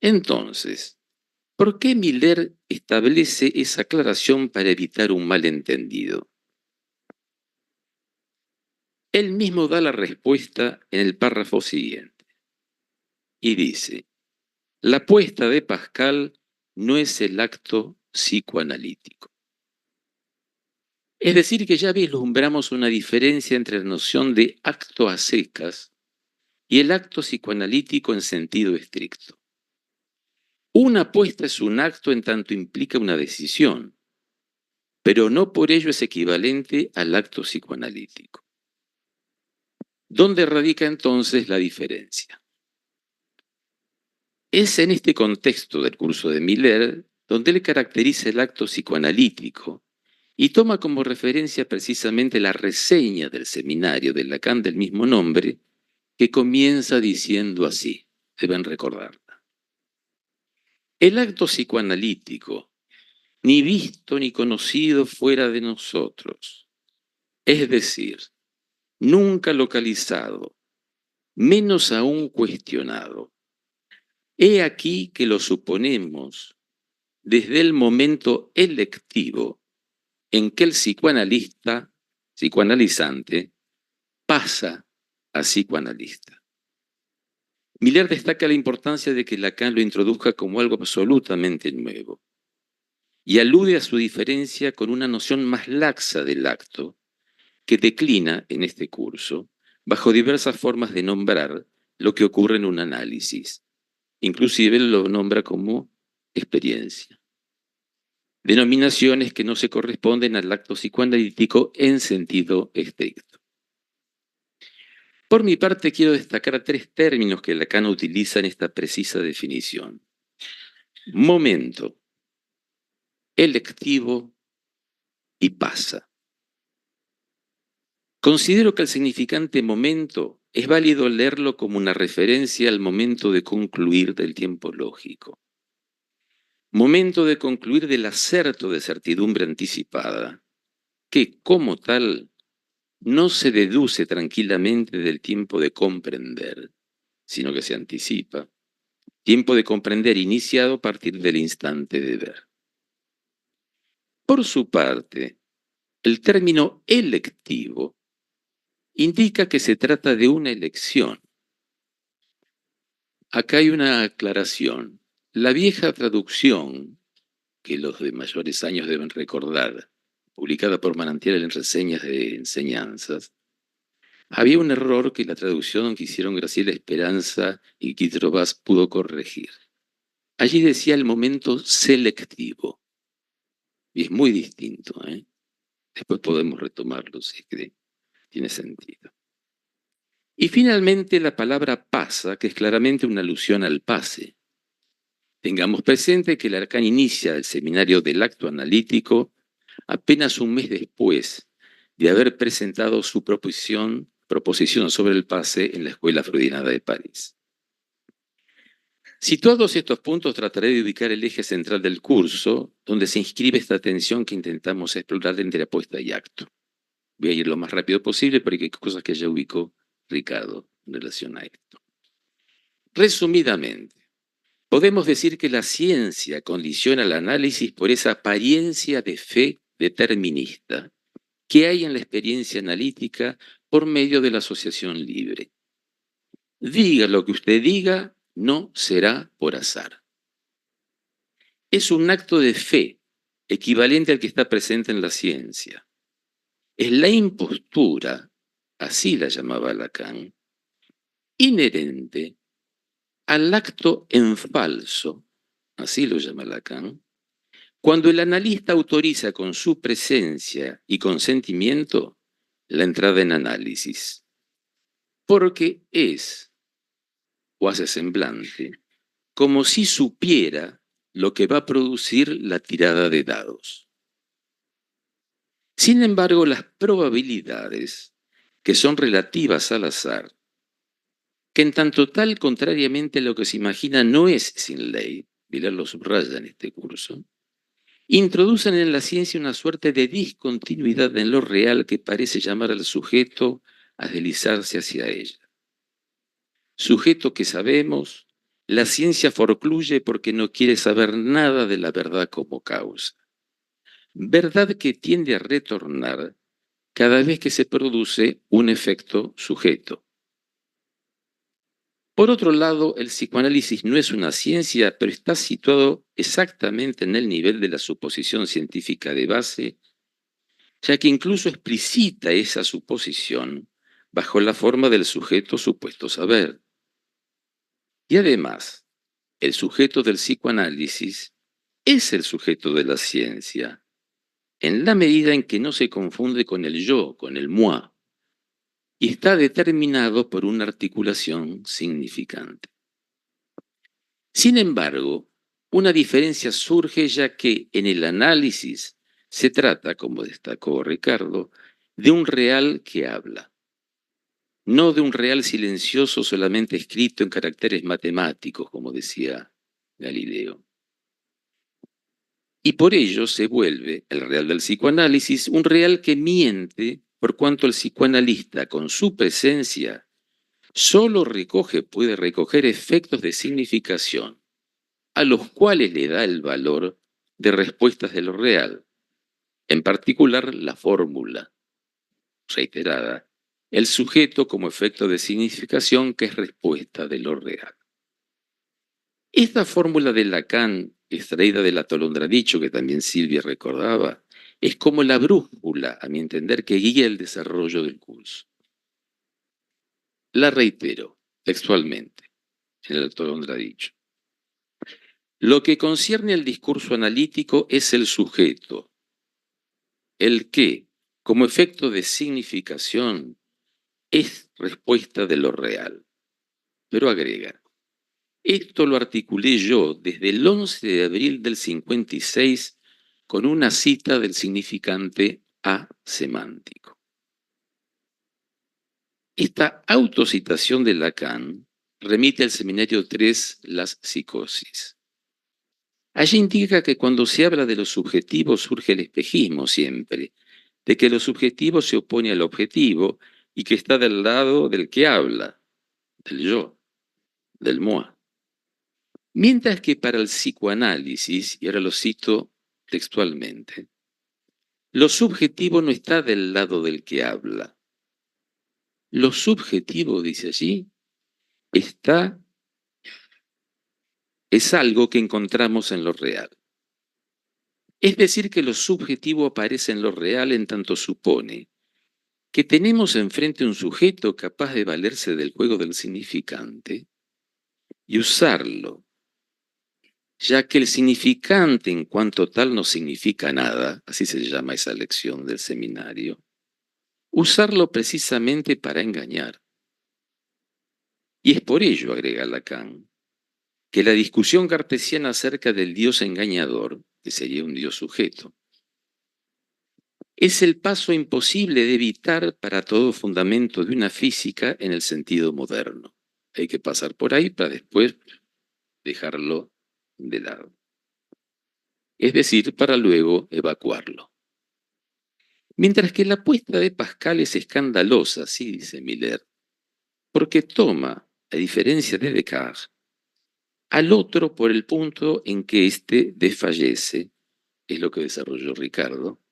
Entonces, ¿por qué Miller establece esa aclaración para evitar un malentendido? Él mismo da la respuesta en el párrafo siguiente y dice: la apuesta de Pascal no es el acto psicoanalítico. Es decir, que ya vislumbramos una diferencia entre la noción de acto a secas y el acto psicoanalítico en sentido estricto. Una apuesta es un acto en tanto implica una decisión, pero no por ello es equivalente al acto psicoanalítico. ¿Dónde radica entonces la diferencia? Es en este contexto del curso de Miller donde él caracteriza el acto psicoanalítico y toma como referencia precisamente la reseña del seminario de Lacan del mismo nombre, que comienza diciendo así, deben recordarla: el acto psicoanalítico, ni visto ni conocido fuera de nosotros, es decir, nunca localizado, menos aún cuestionado. He aquí que lo suponemos desde el momento electivo en que el psicoanalizante, pasa a psicoanalista. Miller destaca la importancia de que Lacan lo introduzca como algo absolutamente nuevo y alude a su diferencia con una noción más laxa del acto que declina en este curso bajo diversas formas de nombrar lo que ocurre en un análisis. Inclusive lo nombra como experiencia. Denominaciones que no se corresponden al acto psicoanalítico en sentido estricto. Por mi parte, quiero destacar 3 términos que Lacan utiliza en esta precisa definición. Momento, electivo y pasa. Considero que el significante momento es válido leerlo como una referencia al momento de concluir del tiempo lógico. Momento de concluir del acerto de certidumbre anticipada, que como tal no se deduce tranquilamente del tiempo de comprender, sino que se anticipa. Tiempo de comprender iniciado a partir del instante de ver. Por su parte, el término electivo indica que se trata de una elección. Acá hay una aclaración. La vieja traducción, que los de mayores años deben recordar, publicada por Manantial en Reseñas de Enseñanzas, había un error que la traducción que hicieron Graciela Esperanza y Guido Vaz pudo corregir. Allí decía el momento selectivo. Y es muy distinto, ¿eh? Después podemos retomarlo si es que tiene sentido. Y finalmente la palabra pasa, que es claramente una alusión al pase. Tengamos presente que Lacan inicia el seminario del acto analítico apenas un mes después de haber presentado su proposición sobre el pase en la Escuela Freudiana de París. Situados estos puntos, trataré de ubicar el eje central del curso, donde se inscribe esta tensión que intentamos explorar entre apuesta y acto. Voy a ir lo más rápido posible, porque hay cosas que ya ubicó Ricardo en relación a esto. Resumidamente, podemos decir que la ciencia condiciona el análisis por esa apariencia de fe determinista que hay en la experiencia analítica por medio de la asociación libre. Diga lo que usted diga, no será por azar. Es un acto de fe, equivalente al que está presente en la ciencia. Es la impostura, así la llamaba Lacan, inherente al acto en falso, así lo llama Lacan, cuando el analista autoriza con su presencia y consentimiento la entrada en análisis. Porque es, o hace semblante, como si supiera lo que va a producir la tirada de dados. Sin embargo, las probabilidades, que son relativas al azar, que en tanto tal, contrariamente a lo que se imagina, no es sin ley, Vilar lo subraya en este curso, introducen en la ciencia una suerte de discontinuidad en lo real que parece llamar al sujeto a deslizarse hacia ella. Sujeto que sabemos, la ciencia forcluye porque no quiere saber nada de la verdad como causa. Verdad que tiende a retornar cada vez que se produce un efecto sujeto. Por otro lado, el psicoanálisis no es una ciencia, pero está situado exactamente en el nivel de la suposición científica de base, ya que incluso explicita esa suposición bajo la forma del sujeto supuesto saber. Y además, el sujeto del psicoanálisis es el sujeto de la ciencia, en la medida en que no se confunde con el yo, con el moi, y está determinado por una articulación significante. Sin embargo, una diferencia surge ya que en el análisis se trata, como destacó Ricardo, de un real que habla, no de un real silencioso solamente escrito en caracteres matemáticos, como decía Galileo. Y por ello se vuelve el real del psicoanálisis un real que miente por cuanto el psicoanalista con su presencia solo puede recoger efectos de significación, a los cuales le da el valor de respuestas de lo real, en particular la fórmula reiterada, el sujeto como efecto de significación que es respuesta de lo real. Esta fórmula de Lacan, extraída del atolondradicho que también Silvia recordaba, es como la brújula, a mi entender, que guía el desarrollo del curso. La reitero textualmente en el atolondradicho. Lo que concierne al discurso analítico es el sujeto, el que, como efecto de significación, es respuesta de lo real. Pero agrega, esto lo articulé yo desde el 11 de abril del 56 con una cita del significante asemántico. Esta autocitación de Lacan remite al seminario 3, las psicosis. Allí indica que cuando se habla de lo subjetivo surge el espejismo siempre, de que lo subjetivo se opone al objetivo y que está del lado del que habla, del yo, del moi. Mientras que para el psicoanálisis, y ahora lo cito textualmente, lo subjetivo no está del lado del que habla. Lo subjetivo, dice allí, es algo que encontramos en lo real. Es decir, que lo subjetivo aparece en lo real en tanto supone que tenemos enfrente un sujeto capaz de valerse del juego del significante y usarlo, ya que el significante en cuanto tal no significa nada, así se llama esa lección del seminario, usarlo precisamente para engañar. Y es por ello, agrega Lacan, que la discusión cartesiana acerca del Dios engañador, que sería un Dios sujeto, es el paso imposible de evitar para todo fundamento de una física en el sentido moderno. Hay que pasar por ahí para después dejarlo de lado. Es decir, para luego evacuarlo. Mientras que la apuesta de Pascal es escandalosa, sí dice Miller, porque toma, a diferencia de Descartes, al otro por el punto en que éste desfallece, es lo que desarrolló Ricardo,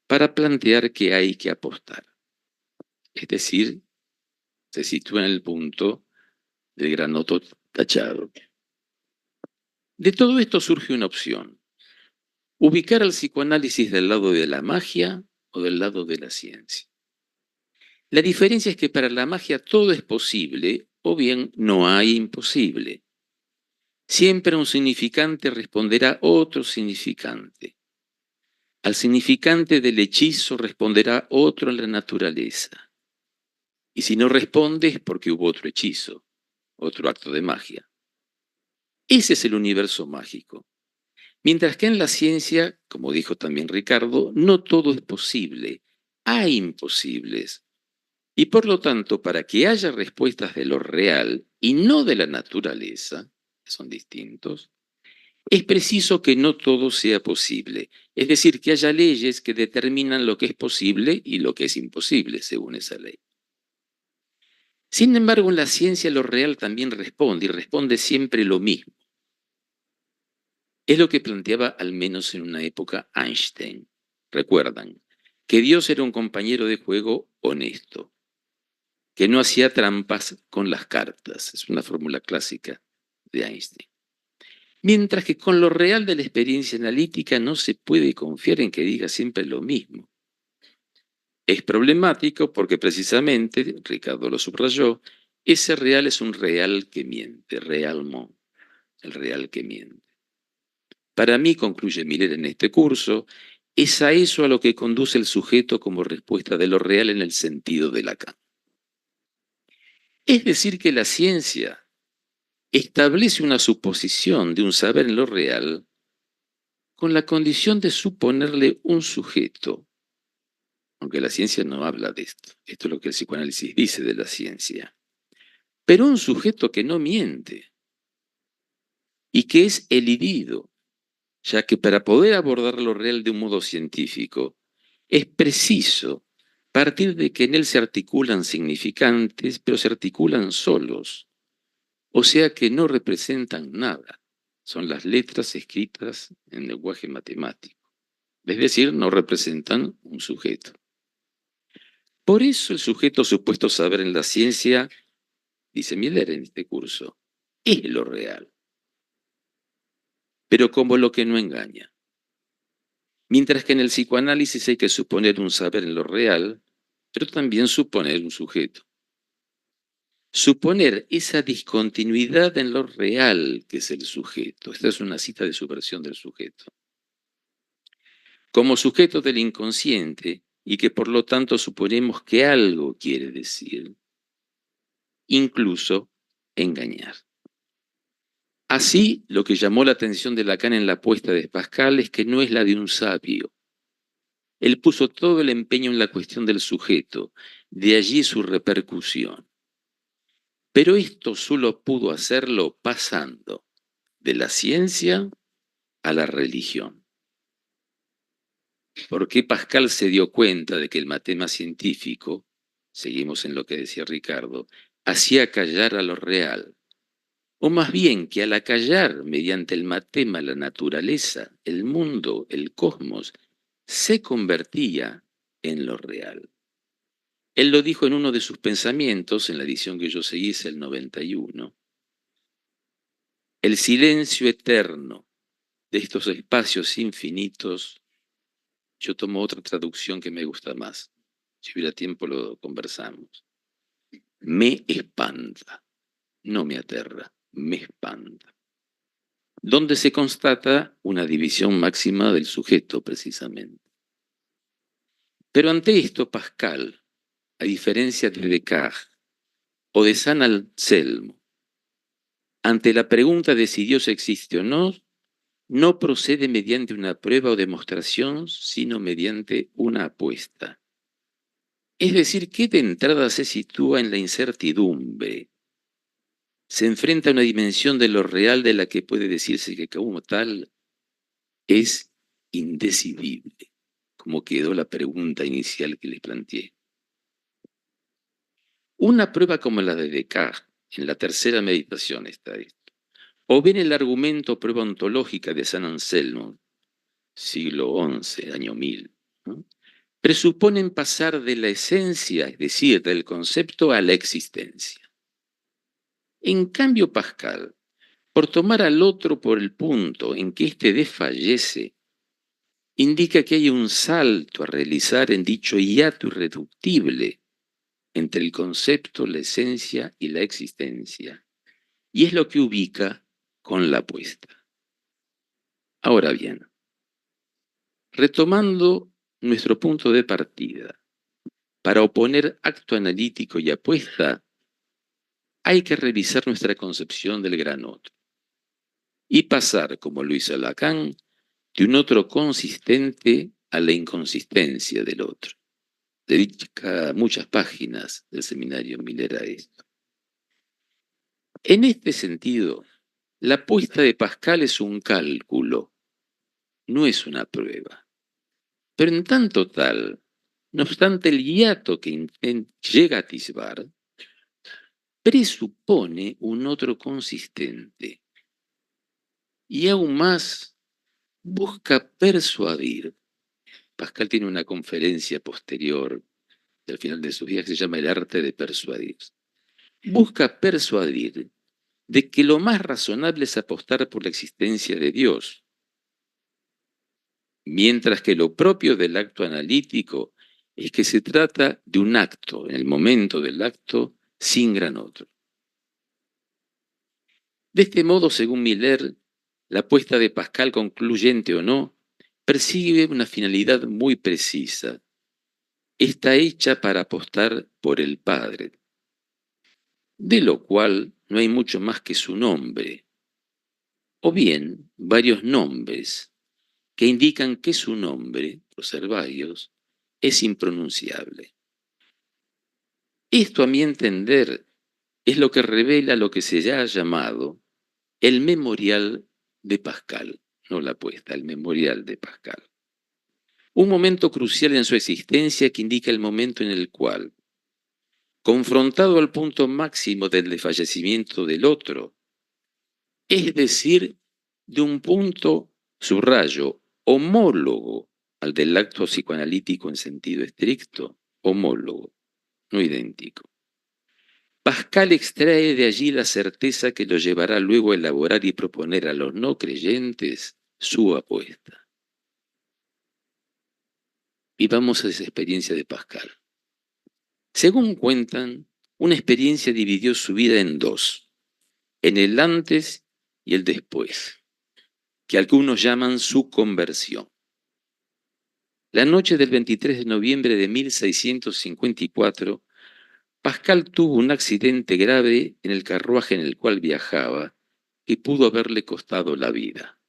para plantear que hay que apostar. Es decir, se sitúa en el punto del granoto tachado. De todo esto surge una opción: ubicar al psicoanálisis del lado de la magia o del lado de la ciencia. La diferencia es que para la magia todo es posible o bien no hay imposible. Siempre un significante responderá otro significante. Al significante del hechizo responderá otro en la naturaleza. Y si no responde es porque hubo otro hechizo, otro acto de magia. Ese es el universo mágico. Mientras que en la ciencia, como dijo también Ricardo, no todo es posible. Hay imposibles. Y por lo tanto, para que haya respuestas de lo real y no de la naturaleza, que son distintos, es preciso que no todo sea posible. Es decir, que haya leyes que determinan lo que es posible y lo que es imposible, según esa ley. Sin embargo, en la ciencia lo real también responde, y responde siempre lo mismo. Es lo que planteaba al menos en una época Einstein. Recuerdan que Dios era un compañero de juego honesto, que no hacía trampas con las cartas. Es una fórmula clásica de Einstein. Mientras que con lo real de la experiencia analítica no se puede confiar en que diga siempre lo mismo. Es problemático porque precisamente, Ricardo lo subrayó, ese real es un real que miente, realmente, el real que miente. Para mí, concluye Miller en este curso, es a eso a lo que conduce el sujeto como respuesta de lo real en el sentido de Lacan. Es decir, que la ciencia establece una suposición de un saber en lo real con la condición de suponerle un sujeto, aunque la ciencia no habla de esto. Esto es lo que el psicoanálisis dice de la ciencia. Pero un sujeto que no miente y que es elidido, ya que para poder abordar lo real de un modo científico, es preciso partir de que en él se articulan significantes, pero se articulan solos, o sea que no representan nada. Son las letras escritas en lenguaje matemático, es decir, no representan un sujeto. Por eso el sujeto supuesto saber en la ciencia, dice Miller en este curso, es lo real, pero como lo que no engaña. Mientras que en el psicoanálisis hay que suponer un saber en lo real, pero también suponer un sujeto. Suponer esa discontinuidad en lo real que es el sujeto. Esta es una cita de subversión del sujeto. Como sujeto del inconsciente, y que por lo tanto suponemos que algo quiere decir, incluso engañar. Así, lo que llamó la atención de Lacan en la apuesta de Pascal es que no es la de un sabio. Él puso todo el empeño en la cuestión del sujeto, de allí su repercusión. Pero esto solo pudo hacerlo pasando de la ciencia a la religión. Porque Pascal se dio cuenta de que el matema científico, seguimos en lo que decía Ricardo, hacía callar a lo real. O más bien que al acallar mediante el matema la naturaleza, el mundo, el cosmos, se convertía en lo real. Él lo dijo en uno de sus pensamientos, en la edición que yo seguí, es el 91. El silencio eterno de estos espacios infinitos, yo tomo otra traducción que me gusta más. Si hubiera tiempo lo conversamos. Me espanta, no me aterra, me espanta. Donde se constata una división máxima del sujeto, precisamente. Pero ante esto, Pascal, a diferencia de Descartes o de San Anselmo, ante la pregunta de si Dios existe o no, no procede mediante una prueba o demostración, sino mediante una apuesta. Es decir, que de entrada se sitúa en la incertidumbre. Se enfrenta a una dimensión de lo real de la que puede decirse que como tal es indecidible, como quedó la pregunta inicial que les planteé. Una prueba como la de Descartes, en la tercera meditación está esto, o bien el argumento o prueba ontológica de San Anselmo, siglo XI, año 1000, ¿no? Presuponen pasar de la esencia, es decir, del concepto a la existencia. En cambio, Pascal, por tomar al otro por el punto en que éste desfallece, indica que hay un salto a realizar en dicho hiato irreductible entre el concepto, la esencia y la existencia, y es lo que ubica con la apuesta. Ahora bien, retomando nuestro punto de partida, para oponer acto analítico y apuesta, hay que revisar nuestra concepción del gran otro y pasar, como lo hizo Lacan, de un otro consistente a la inconsistencia del otro. Dedica muchas páginas del seminario Miller a esto. En este sentido, la apuesta de Pascal es un cálculo, no es una prueba. Pero en tanto tal, no obstante el hiato que llega a atisbar, presupone un otro consistente y aún más busca persuadir. Pascal tiene una conferencia posterior al final de sus días que se llama El arte de persuadir. Busca persuadir de que lo más razonable es apostar por la existencia de Dios, mientras que lo propio del acto analítico es que se trata de un acto, en el momento del acto, sin gran otro. De este modo, según Miller, la apuesta de Pascal, concluyente o no, persigue una finalidad muy precisa. Está hecha para apostar por el Padre, de lo cual no hay mucho más que su nombre, o bien varios nombres que indican que su nombre, por ser varios, es impronunciable. Esto, a mi entender, es lo que revela lo que se ya ha llamado el memorial de Pascal, no la apuesta, el memorial de Pascal. Un momento crucial en su existencia que indica el momento en el cual, confrontado al punto máximo del desfallecimiento del otro, es decir, de un punto, subrayo, homólogo al del acto psicoanalítico en sentido estricto, homólogo, no idéntico. Pascal extrae de allí la certeza que lo llevará luego a elaborar y proponer a los no creyentes su apuesta. Y vamos a esa experiencia de Pascal. Según cuentan, una experiencia dividió su vida en dos, en el antes y el después, que algunos llaman su conversión. La noche del 23 de noviembre de 1654, Pascal tuvo un accidente grave en el carruaje en el cual viajaba que pudo haberle costado la vida.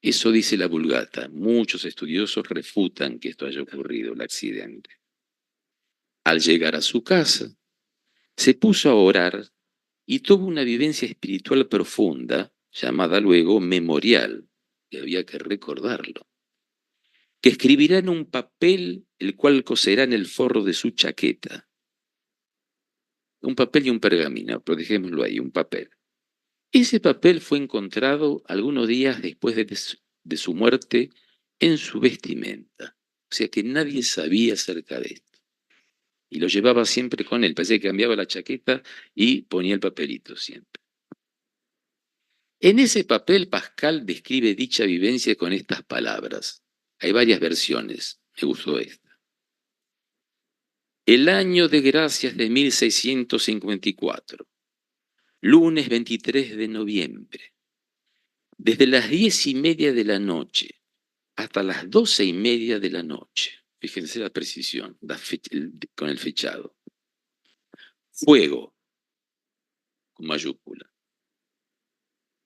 Eso dice la Vulgata. Muchos estudiosos refutan que esto haya ocurrido, el accidente. Al llegar a su casa, se puso a orar y tuvo una vivencia espiritual profunda, llamada luego memorial, que había que recordarlo, que escribirá en un papel el cual coserá en el forro de su chaqueta. Un papel y un pergamino, pero dejémoslo ahí, un papel. Ese papel fue encontrado algunos días después de su muerte en su vestimenta. O sea que nadie sabía acerca de esto. Y lo llevaba siempre con él. Parecía que cambiaba la chaqueta y ponía el papelito siempre. En ese papel Pascal describe dicha vivencia con estas palabras. Hay varias versiones. Me gustó esta. El año de gracias de 1654. Lunes 23 de noviembre. Desde las 10:30 de la noche hasta las 12:30 de la noche. Fíjense la precisión con el fechado. Fuego, con mayúscula.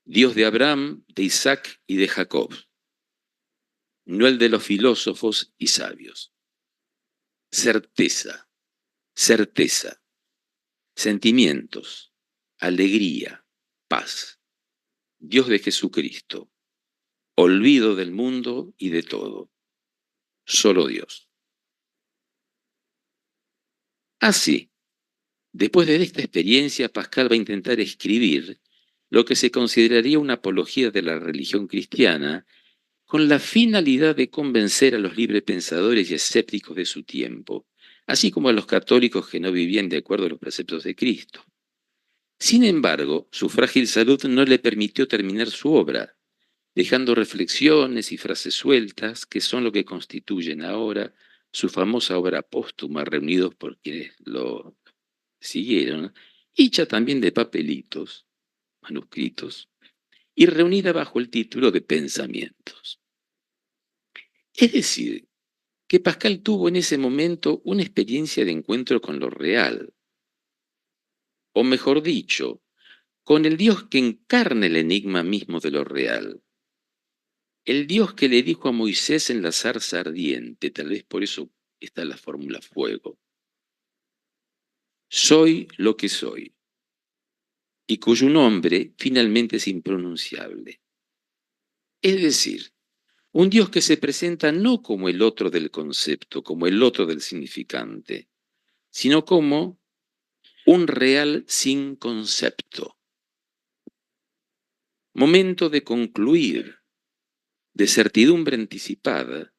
Dios de Abraham, de Isaac y de Jacob. No el de los filósofos y sabios. Certeza, certeza. Sentimientos, alegría, paz. Dios de Jesucristo. Olvido del mundo y de todo. Solo Dios. Así, después de esta experiencia, Pascal va a intentar escribir lo que se consideraría una apología de la religión cristiana con la finalidad de convencer a los librepensadores y escépticos de su tiempo, así como a los católicos que no vivían de acuerdo a los preceptos de Cristo. Sin embargo, su frágil salud no le permitió terminar su obra, dejando reflexiones y frases sueltas que son lo que constituyen ahora su famosa obra póstuma, reunidos por quienes lo siguieron, hecha también de papelitos, manuscritos, y reunida bajo el título de Pensamientos. Es decir, que Pascal tuvo en ese momento una experiencia de encuentro con lo real, o mejor dicho, con el Dios que encarna el enigma mismo de lo real. El Dios que le dijo a Moisés en la zarza ardiente, tal vez por eso está la fórmula fuego, soy lo que soy, y cuyo nombre finalmente es impronunciable. Es decir, un Dios que se presenta no como el otro del concepto, como el otro del significante, sino como un real sin concepto. Momento de concluir, de certidumbre anticipada,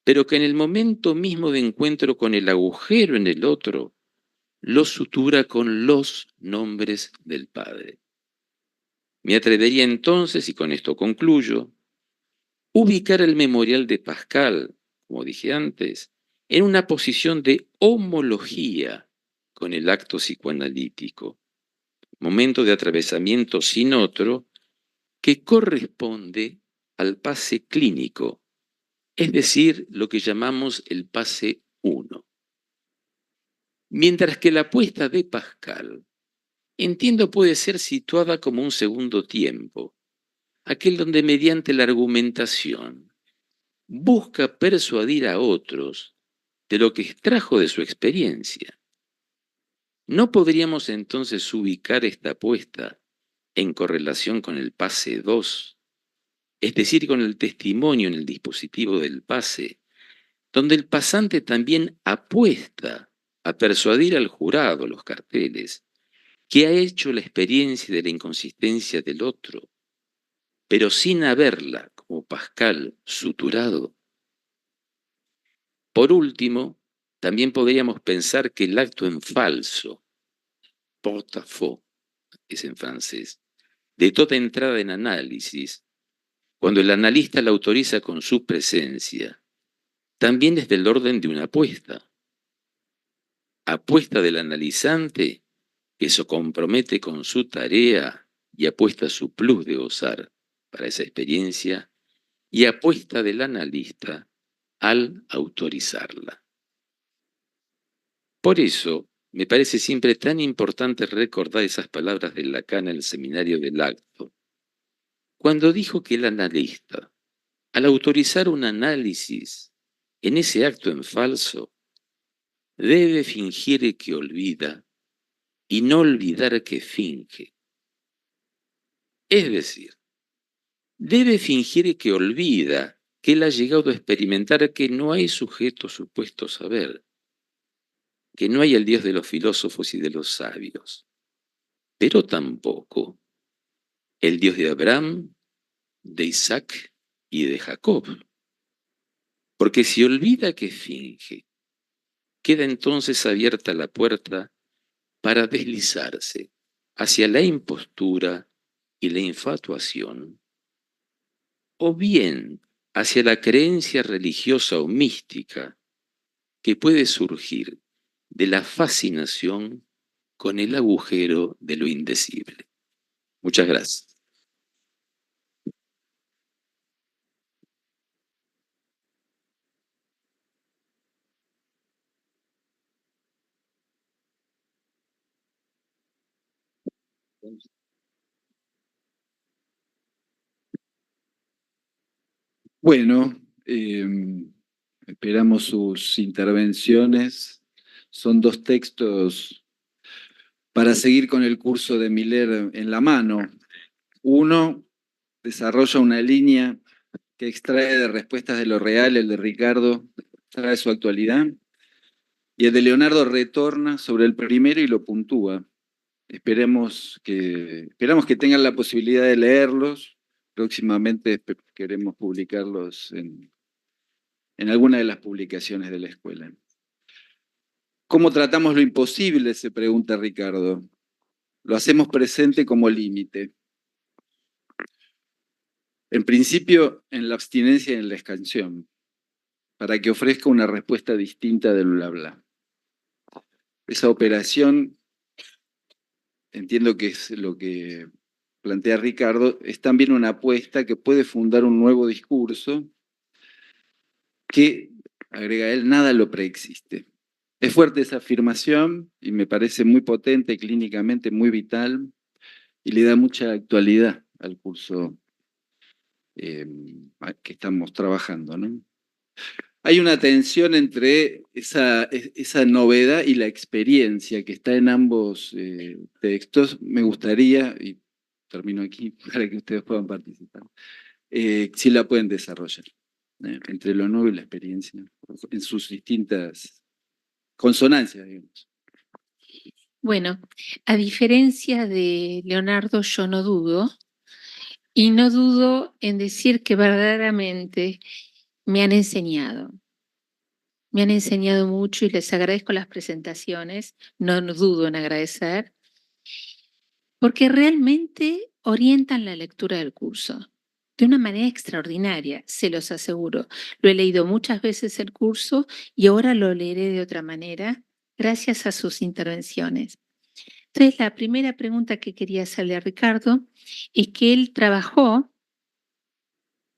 pero que en el momento mismo de encuentro con el agujero en el otro, lo sutura con los nombres del Padre. Me atrevería entonces, y con esto concluyo, ubicar el memorial de Pascal, como dije antes, en una posición de homología con el acto psicoanalítico, momento de atravesamiento sin otro que corresponde al pase clínico, es decir, lo que llamamos el pase 1. Mientras que la apuesta de Pascal, entiendo, puede ser situada como un segundo tiempo, aquel donde mediante la argumentación busca persuadir a otros de lo que extrajo de su experiencia. ¿No podríamos entonces ubicar esta apuesta en correlación con el pase 2, es decir, con el testimonio en el dispositivo del pase, donde el pasante también apuesta a persuadir al jurado, los carteles, que ha hecho la experiencia de la inconsistencia del otro, pero sin haberla, como Pascal, suturado? Por último, también podríamos pensar que el acto en falso, porte-à-faux, es en francés, de toda entrada en análisis, cuando el analista la autoriza con su presencia, también es del orden de una apuesta. Apuesta del analizante que se compromete con su tarea y apuesta su plus de gozar para esa experiencia, y apuesta del analista al autorizarla. Por eso, me parece siempre tan importante recordar esas palabras de Lacan en el seminario del acto, cuando dijo que el analista, al autorizar un análisis en ese acto en falso, debe fingir que olvida y no olvidar que finge. Es decir, debe fingir que olvida que él ha llegado a experimentar que no hay sujeto supuesto saber, que no hay el Dios de los filósofos y de los sabios, pero tampoco el Dios de Abraham, de Isaac y de Jacob. Porque si olvida que finge, queda entonces abierta la puerta para deslizarse hacia la impostura y la infatuación, o bien hacia la creencia religiosa o mística que puede surgir de la fascinación con el agujero de lo indecible. Muchas gracias.
Bueno, esperamos sus intervenciones. Son dos textos para seguir con el curso de Miller en la mano. Uno desarrolla una línea que extrae de Respuestas de lo Real, el de Ricardo trae su actualidad, y el de Leonardo retorna sobre el primero y lo puntúa. Esperamos que tengan la posibilidad de leerlos. Próximamente queremos publicarlos en alguna de las publicaciones de la escuela. ¿Cómo tratamos lo imposible?, se pregunta Ricardo. Lo hacemos presente como límite. En principio, en la abstinencia y en la escansión, para que ofrezca una respuesta distinta del bla bla. Esa operación, entiendo que es lo que plantea Ricardo, es también una apuesta que puede fundar un nuevo discurso que, agrega él, nada lo preexiste. Es fuerte esa afirmación y me parece muy potente, clínicamente muy vital, y le da mucha actualidad al curso que estamos trabajando, ¿no? Hay una tensión entre esa novedad y la experiencia que está en ambos textos. Me gustaría, y termino aquí para que ustedes puedan participar, si la pueden desarrollar, entre lo nuevo y la experiencia, en sus distintas consonancias, digamos.
Bueno, a diferencia de Leonardo, yo no dudo, y no dudo en decir que verdaderamente me han enseñado. Me han enseñado mucho y les agradezco las presentaciones, no dudo en agradecer, porque realmente orientan la lectura del curso de una manera extraordinaria, se los aseguro. Lo he leído muchas veces el curso y ahora lo leeré de otra manera gracias a sus intervenciones. Entonces, la primera pregunta que quería hacerle a Ricardo es que él trabajó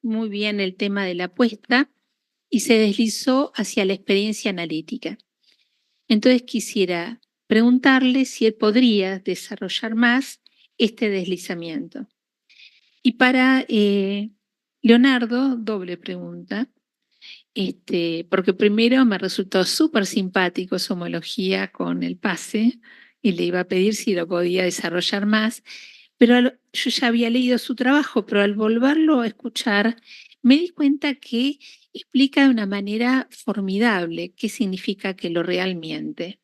muy bien el tema de la apuesta y se deslizó hacia la experiencia analítica. Entonces, quisiera preguntarle si él podría desarrollar más este deslizamiento. Y para Leonardo, doble pregunta, porque primero me resultó súper simpático su homología con el pase y le iba a pedir si lo podía desarrollar más, pero yo ya había leído su trabajo, pero al volverlo a escuchar me di cuenta que explica de una manera formidable qué significa que lo real miente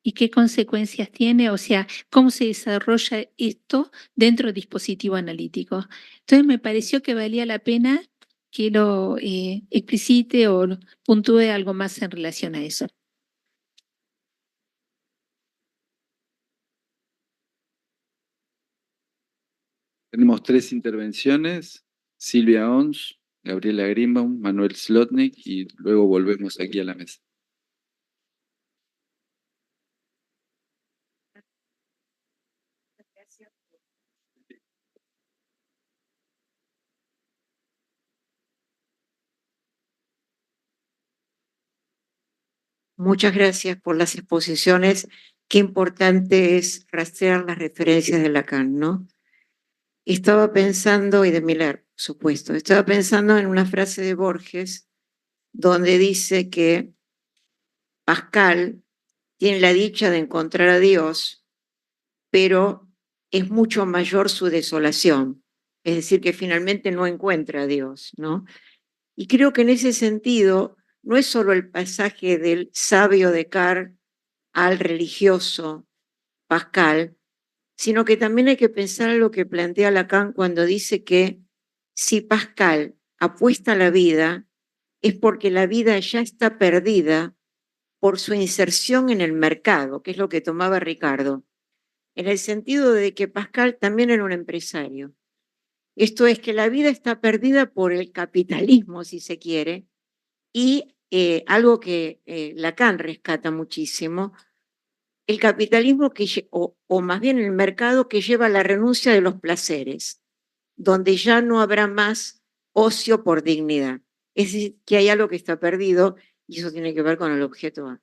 y qué consecuencias tiene, o sea, cómo se desarrolla esto dentro del dispositivo analítico. Entonces me pareció que valía la pena que lo explicite o puntúe algo más en relación a eso.
Tenemos 3 intervenciones: Silvia Ons, Gabriela Greenbaum, Manuel Slotnick, y luego volvemos aquí a la mesa.
Muchas gracias por las exposiciones. Qué importante es rastrear las referencias de Lacan, ¿no? Estaba pensando, y de Miller, por supuesto, estaba pensando en una frase de Borges donde dice que Pascal tiene la dicha de encontrar a Dios, pero es mucho mayor su desolación. Es decir, que finalmente no encuentra a Dios, ¿no? Y creo que en ese sentido no es solo el pasaje del sabio Descartes al religioso Pascal, sino que también hay que pensar en lo que plantea Lacan cuando dice que si Pascal apuesta a la vida, es porque la vida ya está perdida por su inserción en el mercado, que es lo que tomaba Ricardo, en el sentido de que Pascal también era un empresario. Esto es que la vida está perdida por el capitalismo, si se quiere, y algo que Lacan rescata muchísimo, el capitalismo o más bien el mercado que lleva a la renuncia de los placeres, donde ya no habrá más ocio por dignidad. Es decir, que hay algo que está perdido y eso tiene que ver con el objeto A.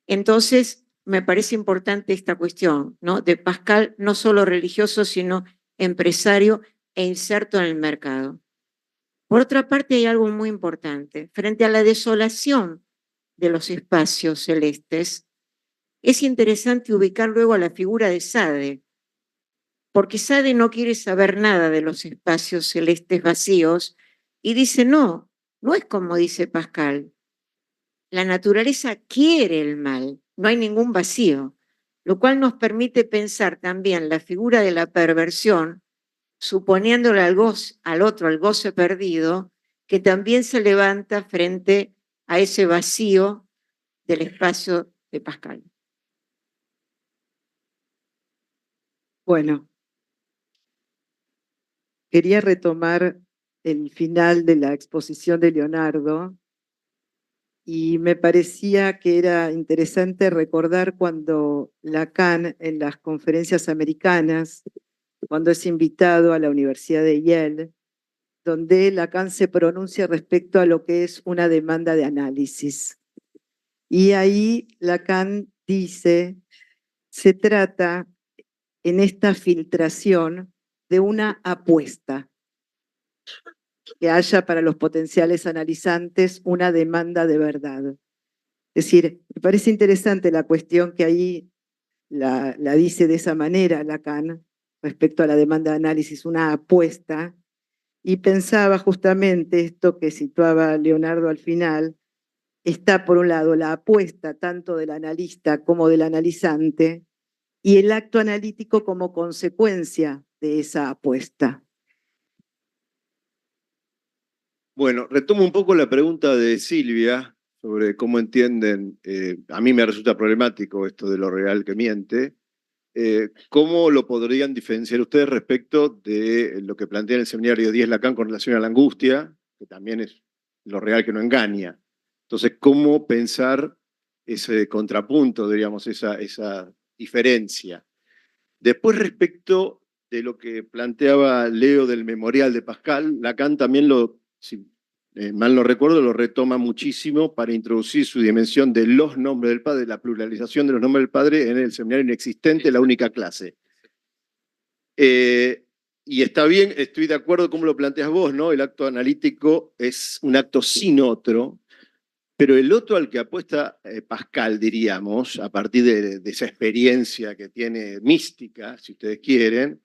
Entonces, me parece importante esta cuestión, ¿no? De Pascal, no solo religioso, sino empresario e inserto en el mercado. Por otra parte, hay algo muy importante. Frente a la desolación de los espacios celestes, es interesante ubicar luego a la figura de Sade, porque Sade no quiere saber nada de los espacios celestes vacíos y dice, no, no es como dice Pascal. La naturaleza quiere el mal, no hay ningún vacío, lo cual nos permite pensar también la figura de la perversión, suponiéndole al otro, al goce perdido, que también se levanta frente a ese vacío del espacio de Pascal.
Bueno, quería retomar el final de la exposición de Leonardo y me parecía que era interesante recordar cuando Lacan en las conferencias americanas, cuando es invitado a la Universidad de Yale, donde Lacan se pronuncia respecto a lo que es una demanda de análisis. Y ahí Lacan dice, se trata en esta filtración de una apuesta, que haya para los potenciales analizantes una demanda de verdad. Es decir, me parece interesante la cuestión que ahí la dice de esa manera Lacan respecto a la demanda de análisis, una apuesta, y pensaba justamente esto que situaba Leonardo al final, está por un lado la apuesta tanto del analista como del analizante y el acto analítico como consecuencia de esa apuesta.
Bueno, retomo un poco la pregunta de Silvia sobre cómo entienden, a mí me resulta problemático esto de lo real que miente, ¿cómo lo podrían diferenciar ustedes respecto de lo que plantea en el seminario 10 Lacan con relación a la angustia, que también es lo real que no engaña? Entonces, ¿cómo pensar ese contrapunto, diríamos, esa diferencia? Después, respecto de lo que planteaba Leo del memorial de Pascal, Lacan también si mal no recuerdo, lo retoma muchísimo para introducir su dimensión de los nombres del padre, la pluralización de los nombres del padre en el seminario inexistente, la única clase. Y está bien, estoy de acuerdo con cómo lo planteas vos, ¿no? El acto analítico es un acto sin otro, pero el otro al que apuesta Pascal, diríamos, a partir de esa experiencia que tiene mística, si ustedes quieren,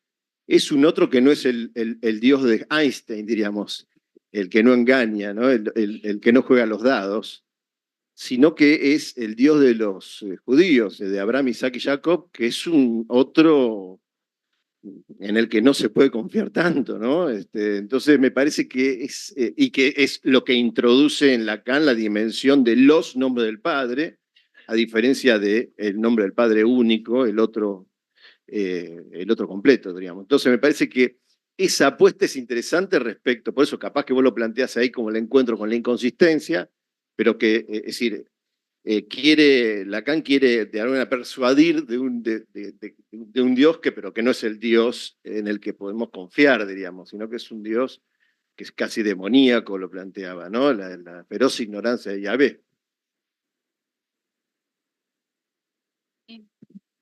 es un otro que no es el Dios de Einstein, diríamos, el que no engaña, ¿no? El que no juega los dados, sino que es el Dios de los judíos, de Abraham, Isaac y Jacob, que es un otro en el que no se puede confiar tanto, ¿no? Entonces me parece que y que es lo que introduce en Lacan la dimensión de los nombres del Padre, a diferencia del nombre del Padre único, el otro completo, diríamos. Entonces me parece que esa apuesta es interesante respecto, por eso capaz que vos lo planteás ahí como el encuentro con la inconsistencia, pero que, es decir, Lacan quiere de alguna manera persuadir de un Dios pero que no es el Dios en el que podemos confiar, diríamos, sino que es un Dios que es casi demoníaco, lo planteaba, ¿no? La feroz ignorancia de Yahvé.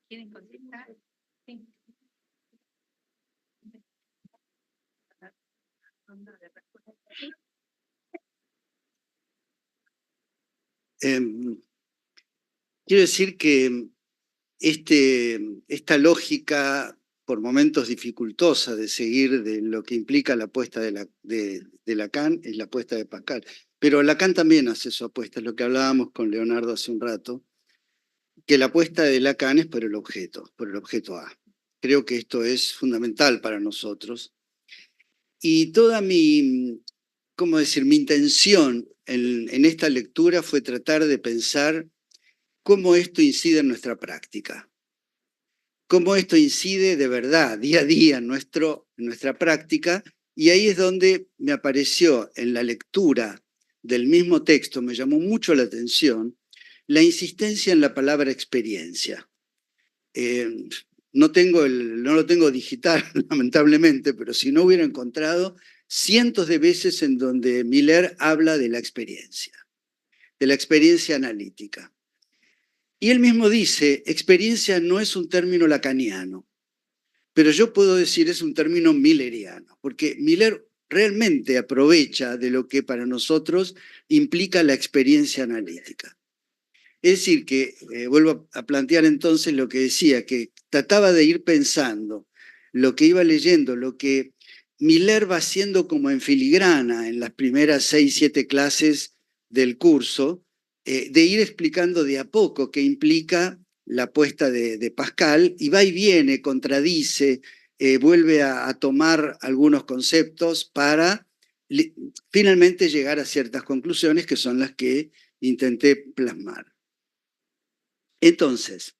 ¿Quieren contestar? Sí.
Quiero decir que esta lógica, por momentos dificultosa, de seguir de lo que implica la apuesta de Lacan, es la apuesta de Pascal. Pero Lacan también hace su apuesta, es lo que hablábamos con Leonardo hace un rato, que la apuesta de Lacan es por el objeto A. Creo que esto es fundamental para nosotros. Y toda mi intención en esta lectura fue tratar de pensar cómo esto incide en nuestra práctica. Cómo esto incide de verdad, día a día, en nuestra práctica. Y ahí es donde me apareció en la lectura del mismo texto, me llamó mucho la atención, la insistencia en la palabra experiencia. No lo tengo digital, lamentablemente, pero si no hubiera encontrado cientos de veces en donde Miller habla de la experiencia analítica. Y él mismo dice, experiencia no es un término lacaniano, pero yo puedo decir es un término milleriano, porque Miller realmente aprovecha de lo que para nosotros implica la experiencia analítica. Es decir, que vuelvo a plantear entonces lo que decía, que trataba de ir pensando lo que iba leyendo, lo que Miller va haciendo como en filigrana en las primeras 6, 7 clases del curso, de ir explicando de a poco qué implica la apuesta de Pascal, y va y viene, contradice, vuelve a tomar algunos conceptos para finalmente llegar a ciertas conclusiones que son las que intenté plasmar. Entonces,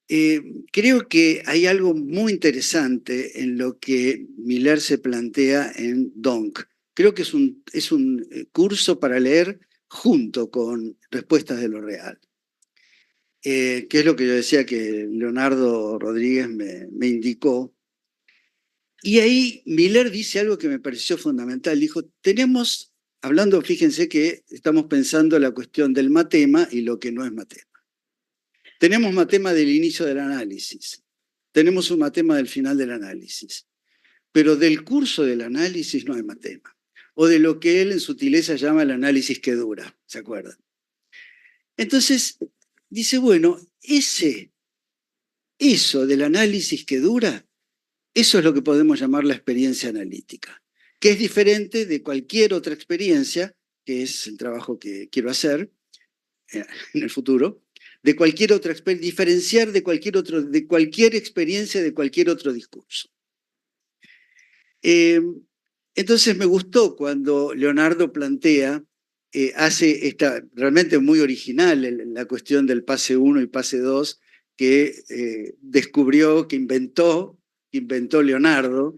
creo que hay algo muy interesante en lo que Miller se plantea en Donk. Creo que es un curso para leer junto con Respuestas de lo Real, que es lo que yo decía que Leonardo Rodríguez me indicó. Y ahí Miller dice algo que me pareció fundamental. Dijo, hablando, fíjense que estamos pensando la cuestión del matema y lo que no es matema. Tenemos matema del inicio del análisis, tenemos un matema del final del análisis, pero del curso del análisis no hay matema, o de lo que él en sutileza llama el análisis que dura, ¿se acuerdan? Entonces, dice, bueno, eso del análisis que dura, eso es lo que podemos llamar la experiencia analítica, que es diferente de cualquier otra experiencia, que es el trabajo que quiero hacer en el futuro, de cualquier otra experiencia, diferenciar de cualquier experiencia, de cualquier otro discurso. Entonces me gustó cuando Leonardo plantea, hace esta realmente muy original la cuestión del pase 1 y pase 2, que descubrió, que inventó Leonardo,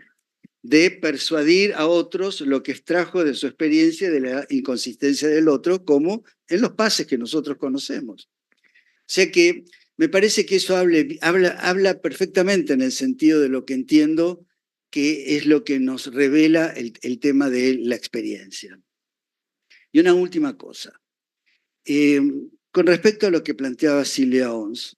de persuadir a otros lo que extrajo de su experiencia de la inconsistencia del otro, como en los pases que nosotros conocemos. O sea que me parece que eso habla perfectamente en el sentido de lo que entiendo que es lo que nos revela el tema de la experiencia. Y una última cosa. Con respecto a lo que planteaba Silvia Ons,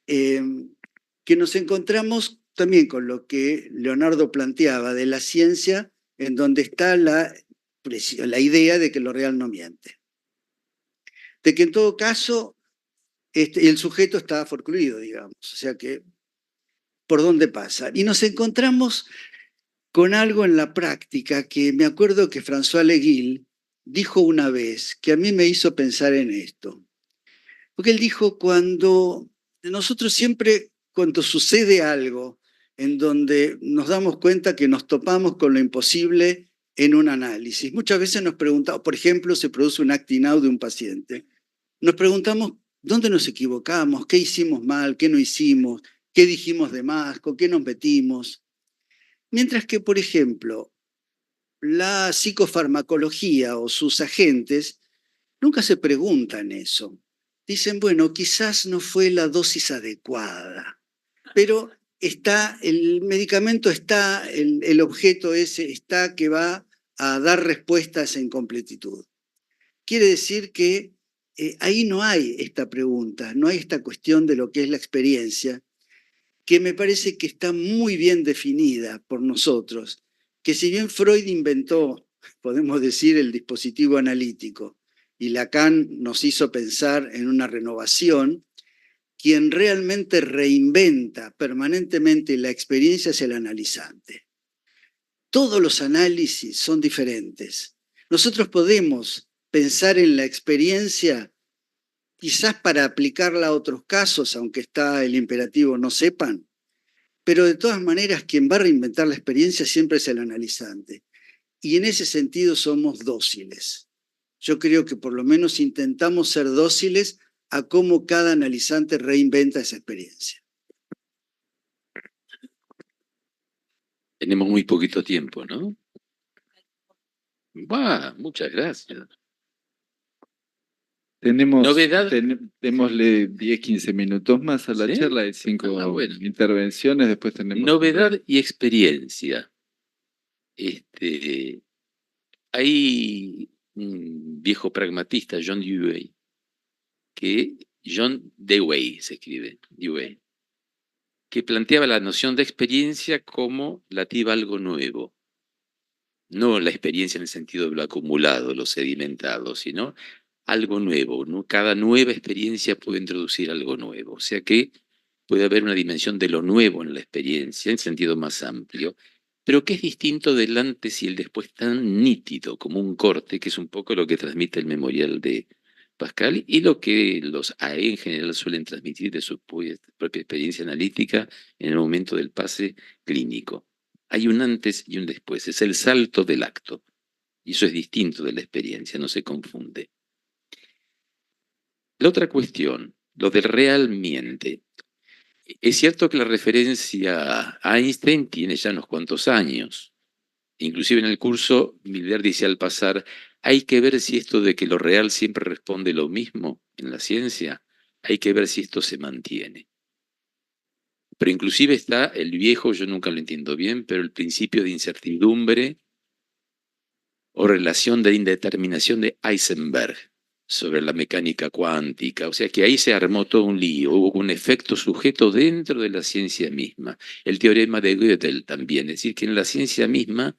que nos encontramos también con lo que Leonardo planteaba de la ciencia, en donde está la idea de que lo real no miente. De que en todo caso el sujeto está forcluido, digamos, o sea que por dónde pasa. Y nos encontramos con algo en la práctica que me acuerdo que François Leguil dijo una vez, que a mí me hizo pensar en esto. Porque él dijo, cuando sucede algo en donde nos damos cuenta que nos topamos con lo imposible en un análisis, muchas veces nos preguntamos, por ejemplo, se produce un acting out de un paciente, nos preguntamos dónde nos equivocamos, qué hicimos mal, qué no hicimos, qué dijimos de más, con qué nos metimos. Mientras que, por ejemplo, la psicofarmacología o sus agentes nunca se preguntan eso. Dicen, bueno, quizás no fue la dosis adecuada, pero el medicamento está, el objeto ese está que va a dar respuesta a esa incompletitud. Quiere decir que ahí no hay esta pregunta, no hay esta cuestión de lo que es la experiencia, que me parece que está muy bien definida por nosotros, que si bien Freud inventó, podemos decir, el dispositivo analítico, y Lacan nos hizo pensar en una renovación, quien realmente reinventa permanentemente la experiencia es el analizante. Todos los análisis son diferentes. Nosotros podemos pensar en la experiencia quizás para aplicarla a otros casos, aunque está el imperativo no sepan, pero de todas maneras quien va a reinventar la experiencia siempre es el analizante. Y en ese sentido somos dóciles. Yo creo que por lo menos intentamos ser dóciles a cómo cada analizante reinventa esa experiencia.
Tenemos muy poquito tiempo, ¿no? Muchas gracias. Novedad.
Démosle 10, 15 minutos más a la
¿Sí?
charla, hay 5
bueno.
intervenciones, después tenemos...
Novedad y experiencia. Hay un viejo pragmatista, John Dewey, John Dewey se escribe, Dewey, que planteaba la noción de experiencia como relativa a algo nuevo. No la experiencia en el sentido de lo acumulado, lo sedimentado, sino algo nuevo, ¿no? Cada nueva experiencia puede introducir algo nuevo. O sea que puede haber una dimensión de lo nuevo en la experiencia, en sentido más amplio, pero que es distinto del antes y el después tan nítido como un corte, que es un poco lo que transmite el memorial de Pascal y lo que los AE en general suelen transmitir de su propia experiencia analítica en el momento del pase clínico. Hay un antes y un después, es el salto del acto. Y eso es distinto de la experiencia, no se confunde. La otra cuestión, lo del realmente. Es cierto que la referencia a Einstein tiene ya unos cuantos años. Inclusive en el curso, Miller dice al pasar, hay que ver si esto de que lo real siempre responde lo mismo en la ciencia, hay que ver si esto se mantiene. Pero inclusive está el viejo, yo nunca lo entiendo bien, pero el principio de incertidumbre o relación de indeterminación de Heisenberg sobre la mecánica cuántica. O sea que ahí se armó todo un lío, hubo un efecto sujeto dentro de la ciencia misma. El teorema de Gödel también, es decir, que en la ciencia misma,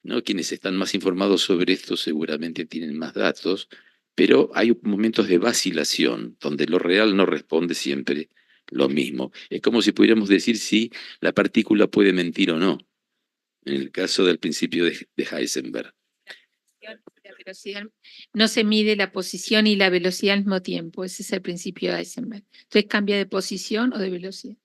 ¿no? Quienes están más informados sobre esto seguramente tienen más datos, pero hay momentos de vacilación donde lo real no responde siempre lo mismo. Es como si pudiéramos decir si la partícula puede mentir o no, en el caso del principio de Heisenberg.
La velocidad, no se mide la posición y la velocidad al mismo tiempo, ese es el principio de Heisenberg. Entonces cambia de posición o de velocidad.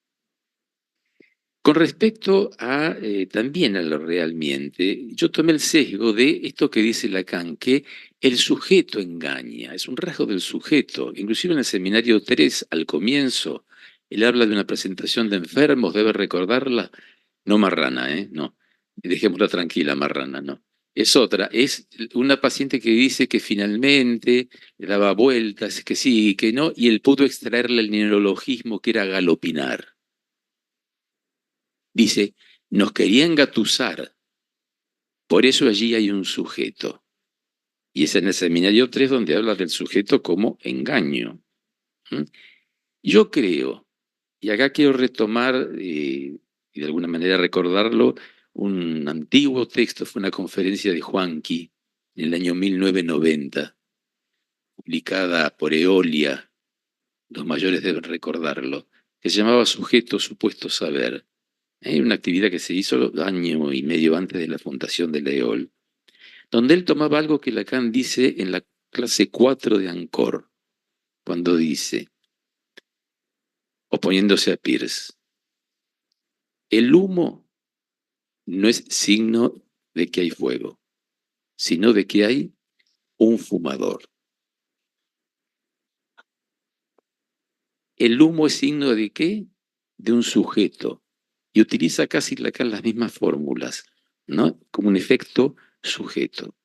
Con respecto a también a lo realmente, yo tomé el sesgo de esto que dice Lacan, que el sujeto engaña, es un rasgo del sujeto. Inclusive en el seminario 3, al comienzo, él habla de una presentación de enfermos, debe recordarla, no Marrana, no, dejémosla tranquila, Marrana, no. Es otra, es una paciente que dice que finalmente le daba vueltas, que sí, que no, y él pudo extraerle el neurologismo que era galopinar. Dice, nos quería engatusar, por eso allí hay un sujeto. Y es en el seminario 3 donde habla del sujeto como engaño. Yo creo, y acá quiero retomar, y de alguna manera recordarlo, un antiguo texto, fue una conferencia de Juanqui en el año 1990, publicada por Eolia, los mayores deben recordarlo, que se llamaba Sujeto Supuesto Saber. Hay una actividad que se hizo año y medio antes de la fundación de la EOL, donde él tomaba algo que Lacan dice en la clase 4 de Ancor, cuando dice, oponiéndose a Peirce, el humo no es signo de que hay fuego, sino de que hay un fumador. El humo es signo de ¿qué? De un sujeto. Y utiliza casi Lacan las mismas fórmulas, ¿no? Como un efecto sujeto.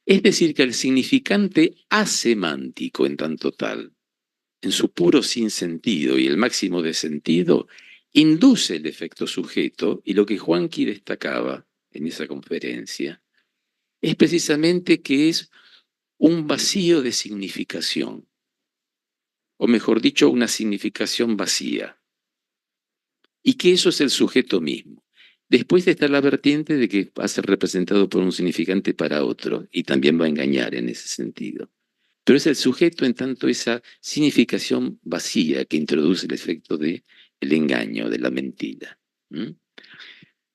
Es decir, que el significante asemántico en tanto tal, en su puro sinsentido y el máximo de sentido, induce el efecto sujeto, y lo que Juanqui destacaba en esa conferencia es precisamente que es un vacío de significación, o mejor dicho, una significación vacía, y que eso es el sujeto mismo. Después está la vertiente de que va a ser representado por un significante para otro, y también va a engañar en ese sentido. Pero es el sujeto en tanto esa significación vacía que introduce el efecto del engaño, de la mentira. ¿Mm?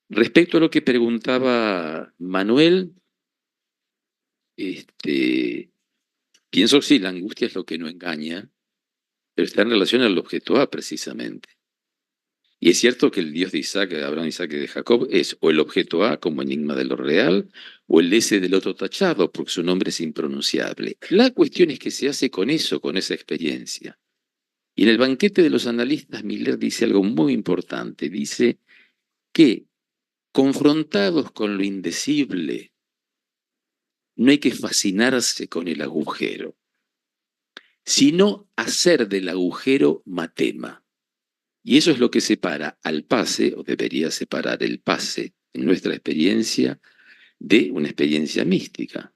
Respecto a lo que preguntaba Manuel, pienso que sí, la angustia es lo que no engaña, pero está en relación al objeto A precisamente. Y es cierto que el Dios de Isaac, de Abraham, Isaac y de Jacob es o el objeto A como enigma de lo real, o el S del otro tachado, porque su nombre es impronunciable. La cuestión es que se hace con eso, con esa experiencia. Y en el banquete de los analistas, Miller dice algo muy importante. Dice que confrontados con lo indecible, no hay que fascinarse con el agujero, sino hacer del agujero matema. Y eso es lo que separa al pase, o debería separar el pase, en nuestra experiencia, de una experiencia mística.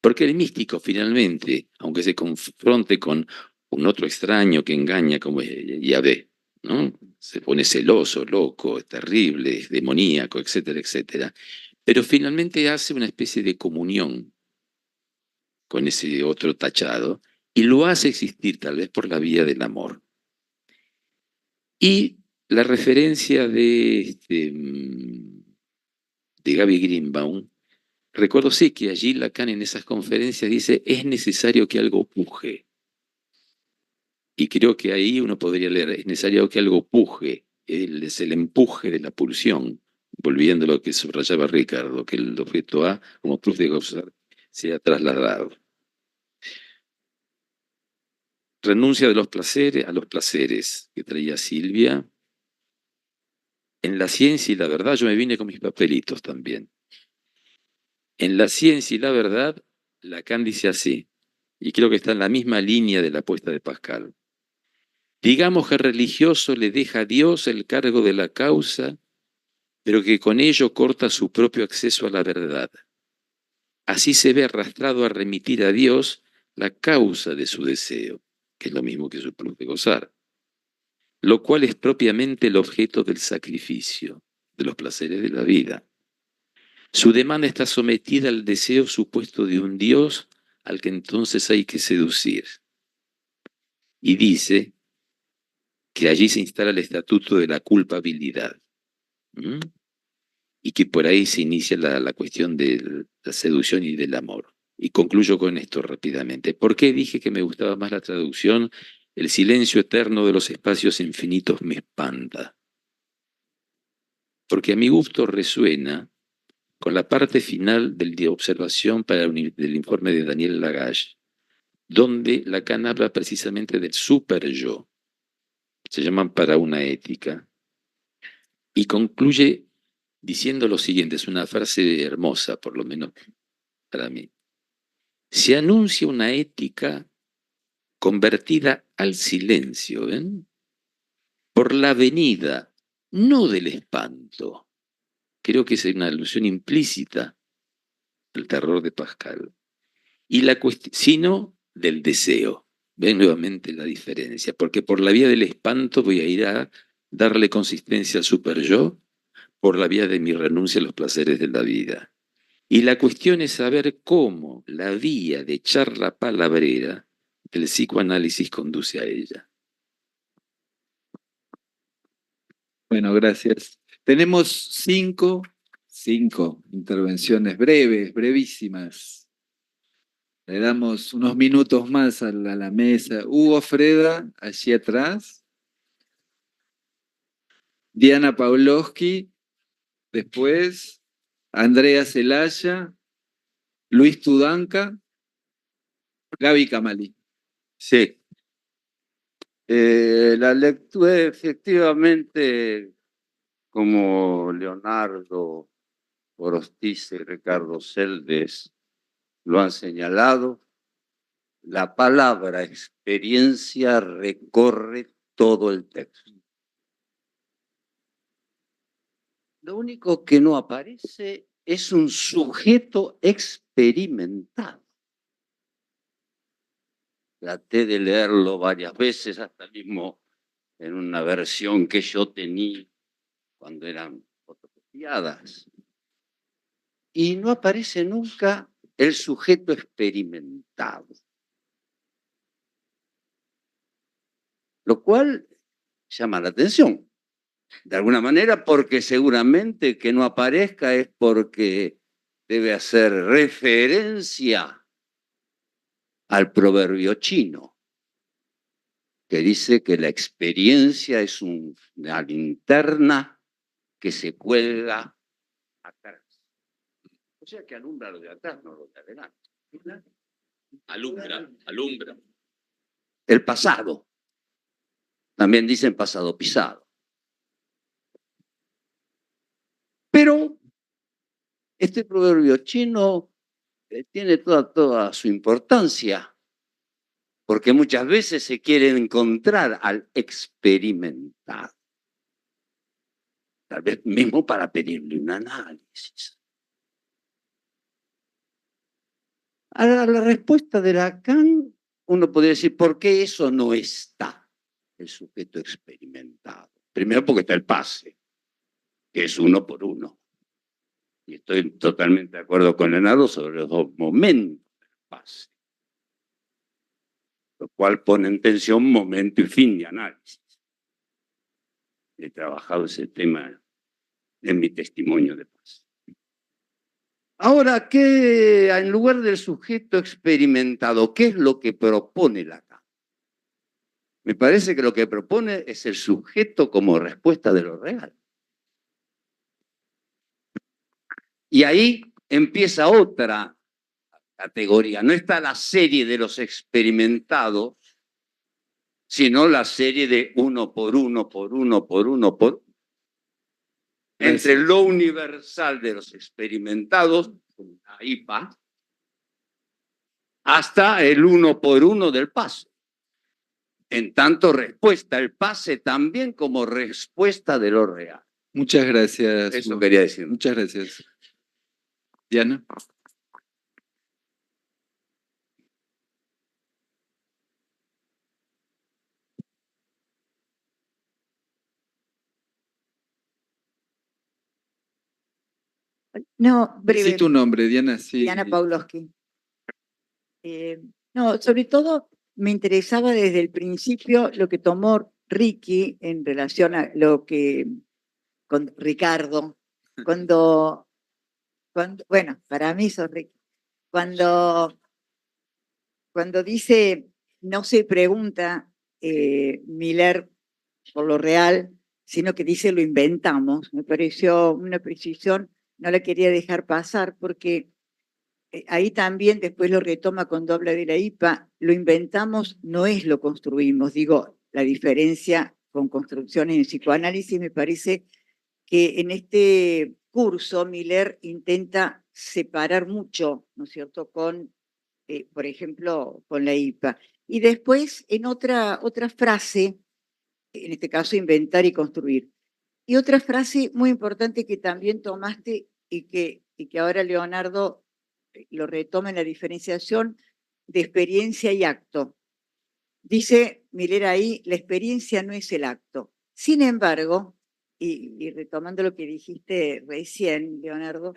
Porque el místico finalmente, aunque se confronte con un otro extraño que engaña como Yahvé, ¿no? Se pone celoso, loco, es terrible, es demoníaco, etcétera, etcétera. Pero finalmente hace una especie de comunión con ese otro tachado y lo hace existir tal vez por la vía del amor. Y la referencia de Gaby Greenbaum, recuerdo sí que allí Lacan en esas conferencias dice, es necesario que algo puje. Y creo que ahí uno podría leer, es necesario que algo puje, es el empuje de la pulsión, volviendo a lo que subrayaba Ricardo, que el objeto A, como cruz de gozar, sea trasladado. Renuncia de los placeres a los placeres que traía Silvia. En la ciencia y la verdad, yo me vine con mis papelitos también. En la ciencia y la verdad, Lacan dice así, y creo que está en la misma línea de la apuesta de Pascal. Digamos que el religioso le deja a Dios el cargo de la causa, pero que con ello corta su propio acceso a la verdad. Así se ve arrastrado a remitir a Dios la causa de su deseo, que es lo mismo que su plus de gozar, lo cual es propiamente el objeto del sacrificio, de los placeres de la vida. Su demanda está sometida al deseo supuesto de un Dios al que entonces hay que seducir. Y dice que allí se instala el estatuto de la culpabilidad. ¿Mm? Y que por ahí se inicia la cuestión de la seducción y del amor. Y concluyo con esto rápidamente. ¿Por qué dije que me gustaba más la traducción? El silencio eterno de los espacios infinitos me espanta. Porque a mi gusto resuena con la parte final de observación del informe de Daniel Lagache, donde Lacan habla precisamente del super-yo. Se llaman para una ética. Y concluye diciendo lo siguiente, es una frase hermosa, por lo menos para mí. Se anuncia una ética convertida al silencio, ¿ven? Por la venida, no del espanto. Creo que es una alusión implícita al terror de Pascal. Y la sino del deseo. Ven nuevamente la diferencia, porque por la vía del espanto voy a ir a darle consistencia al super-yo, por la vía de mi renuncia a los placeres de la vida. Y la cuestión es saber cómo la vía de echar la palabrera del psicoanálisis conduce a ella.
Bueno, gracias. Tenemos cinco intervenciones breves, brevísimas. Le damos unos minutos más a la mesa. Hugo Freda, allí atrás. Diana Pawlowski, después Andrea Celaya, Luis Tudanca, Gaby Camali.
Sí. La lectura, efectivamente, como Leonardo Gorostiza y Ricardo Seldes lo han señalado, la palabra experiencia recorre todo el texto. Lo único que no aparece es un sujeto experimentado. traté de leerlo varias veces, hasta mismo en una versión que yo tenía cuando eran fotocopiadas. Y no aparece nunca el sujeto experimentado. Lo cual llama la atención. De alguna manera, porque seguramente que no aparezca es porque debe hacer referencia al proverbio chino, que dice que la experiencia es una linterna que se cuelga atrás. O sea que alumbra lo de atrás, no lo de adelante.
Alumbra.
El pasado. También dicen pasado pisado. Pero este proverbio chino tiene toda su importancia, porque muchas veces se quiere encontrar al experimentado. Tal vez mismo para pedirle un análisis. A la respuesta de Lacan, uno podría decir, ¿por qué eso no está el sujeto experimentado? Primero porque está el pase, que es uno por uno. Y estoy totalmente de acuerdo con Leonardo sobre los dos momentos del pase, lo cual pone en tensión momento y fin de análisis. He trabajado ese tema en mi testimonio de paz. Ahora, ¿qué, en lugar del sujeto experimentado, qué es lo que propone Lacan? Me parece que lo que propone es el sujeto como respuesta de lo real. Y ahí empieza otra categoría. No está la serie de los experimentados, sino la serie de uno por uno, por uno, por uno, por uno. Entre lo universal de los experimentados, la IPA, hasta el uno por uno del pase. En tanto, respuesta, el pase también como respuesta de lo real.
Muchas gracias.
Eso
Hugo.
quería decir.
Muchas gracias. Diana.
No,
Sí,
breve.
tu nombre, Diana, sí.
Diana Pawlowski. No, sobre todo me interesaba desde el principio lo que tomó Ricky en relación a lo que con Ricardo, cuando bueno, para mí sos Ricky, cuando dice, no se pregunta Miller por lo real, sino que dice lo inventamos, me pareció una precisión, no la quería dejar pasar porque ahí también después lo retoma cuando habla de la IPA, lo inventamos no es lo construimos, digo, la diferencia con construcciones en psicoanálisis me parece que en este curso Miller intenta separar mucho, ¿no es cierto?, con, por ejemplo, con la IPA. Y después en otra frase, en este caso inventar y construir. Y otra frase muy importante que también tomaste y que ahora Leonardo lo retoma en la diferenciación de experiencia y acto. Dice Miller ahí, la experiencia no es el acto. Sin embargo, y retomando lo que dijiste recién, Leonardo,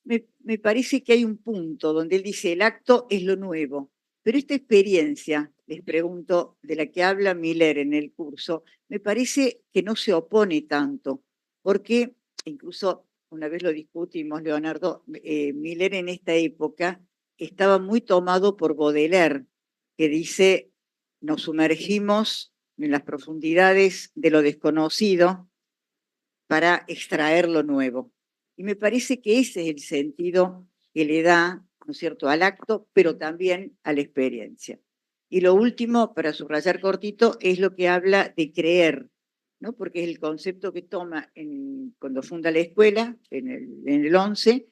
me parece que hay un punto donde él dice, el acto es lo nuevo, pero esta experiencia, les pregunto, de la que habla Miller en el curso, me parece que no se opone tanto, porque incluso una vez lo discutimos, Leonardo, Miller en esta época estaba muy tomado por Baudelaire, que dice, nos sumergimos en las profundidades de lo desconocido para extraer lo nuevo. Y me parece que ese es el sentido que le da, ¿no es cierto?, al acto, pero también a la experiencia. Y lo último, para subrayar cortito, es lo que habla de creer, ¿no? Porque es el concepto que toma cuando funda la escuela, en el 11,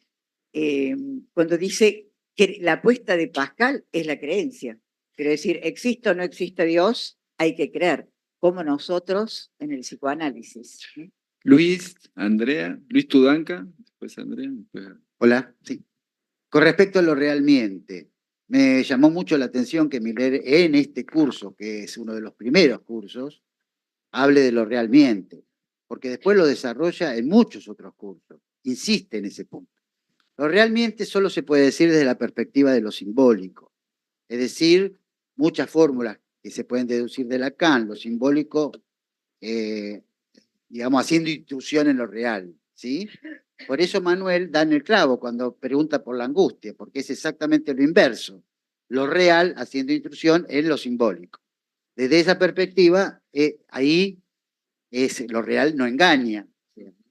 cuando dice que la apuesta de Pascal es la creencia. Quiero decir, exista o no exista Dios, hay que creer, como nosotros en el psicoanálisis, ¿no?
Luis, Andrea, Luis Tudanca, después Andrea. Después...
Hola, sí. Con respecto a lo realmente, Me llamó mucho la atención que Miller en este curso, que es uno de los primeros cursos, hable de lo realmente, porque después lo desarrolla en muchos otros cursos, insiste en ese punto. Lo realmente solo se puede decir desde la perspectiva de lo simbólico, es decir, muchas fórmulas que se pueden deducir de Lacan, lo simbólico, digamos, haciendo intrusión en lo real, ¿sí? Por eso Manuel da en el clavo cuando pregunta por la angustia, porque es exactamente lo inverso, lo real haciendo intrusión en lo simbólico. Desde esa perspectiva, ahí lo real no engaña,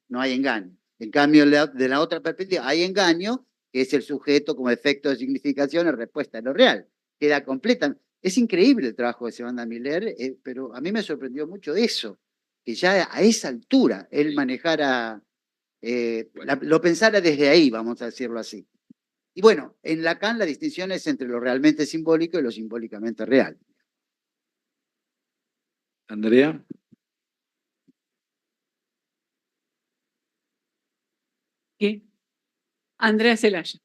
no hay engaño. En cambio, de la otra perspectiva, hay engaño, que es el sujeto como efecto de significación en respuesta a lo real. Queda completa. Es increíble el trabajo que se manda a Miller, pero a mí me sorprendió mucho eso, que ya a esa altura él manejara, lo pensara desde ahí, vamos a decirlo así. Y bueno, en Lacan la distinción es entre lo realmente simbólico y lo simbólicamente real.
Andrea.
¿Qué? Andrea Celaya.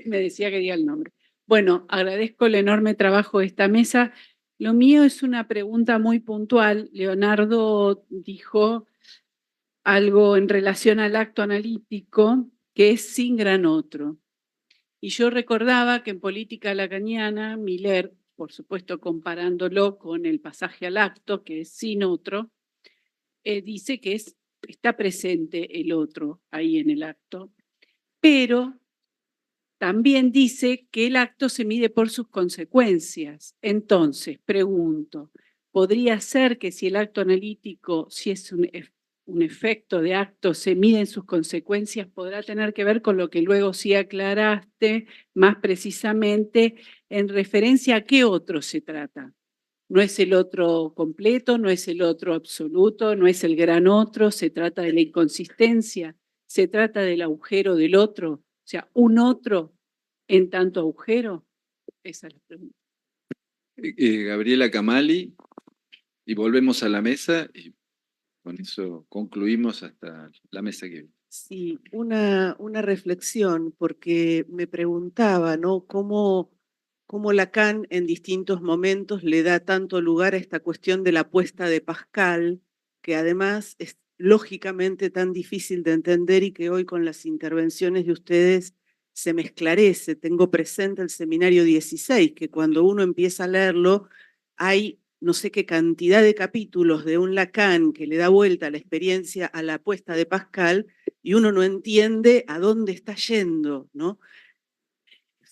Me decía que diga el nombre. Bueno, agradezco el enorme trabajo de esta mesa. Lo mío es una pregunta muy puntual. Leonardo dijo algo en relación al acto analítico que es sin gran otro. Y yo recordaba que en política lacaniana, Miller, por supuesto comparándolo con el pasaje al acto, que es sin otro, dice que está presente el otro ahí en el acto, pero también dice que el acto se mide por sus consecuencias. Entonces, pregunto, ¿podría ser que si el acto analítico, si es un efecto de acto, se mide en sus consecuencias, podrá tener que ver con lo que luego sí aclaraste más precisamente en referencia a qué otro se trata? No es el otro completo, no es el otro absoluto, no es el gran otro, se trata de la inconsistencia, se trata del agujero del otro, o sea, un otro en tanto agujero. Esa es la pregunta.
Gabriela Camali, y volvemos a la mesa y con eso concluimos hasta la mesa que viene.
Sí, una reflexión, porque me preguntaba, ¿no? ¿Cómo Lacan en distintos momentos le da tanto lugar a esta cuestión de la apuesta de Pascal, que además es lógicamente tan difícil de entender y que hoy con las intervenciones de ustedes se me esclarece. Tengo presente el seminario 16, que cuando uno empieza a leerlo hay no sé qué cantidad de capítulos de un Lacan que le da vuelta a la experiencia, a la apuesta de Pascal, y uno no entiende a dónde está yendo, ¿no?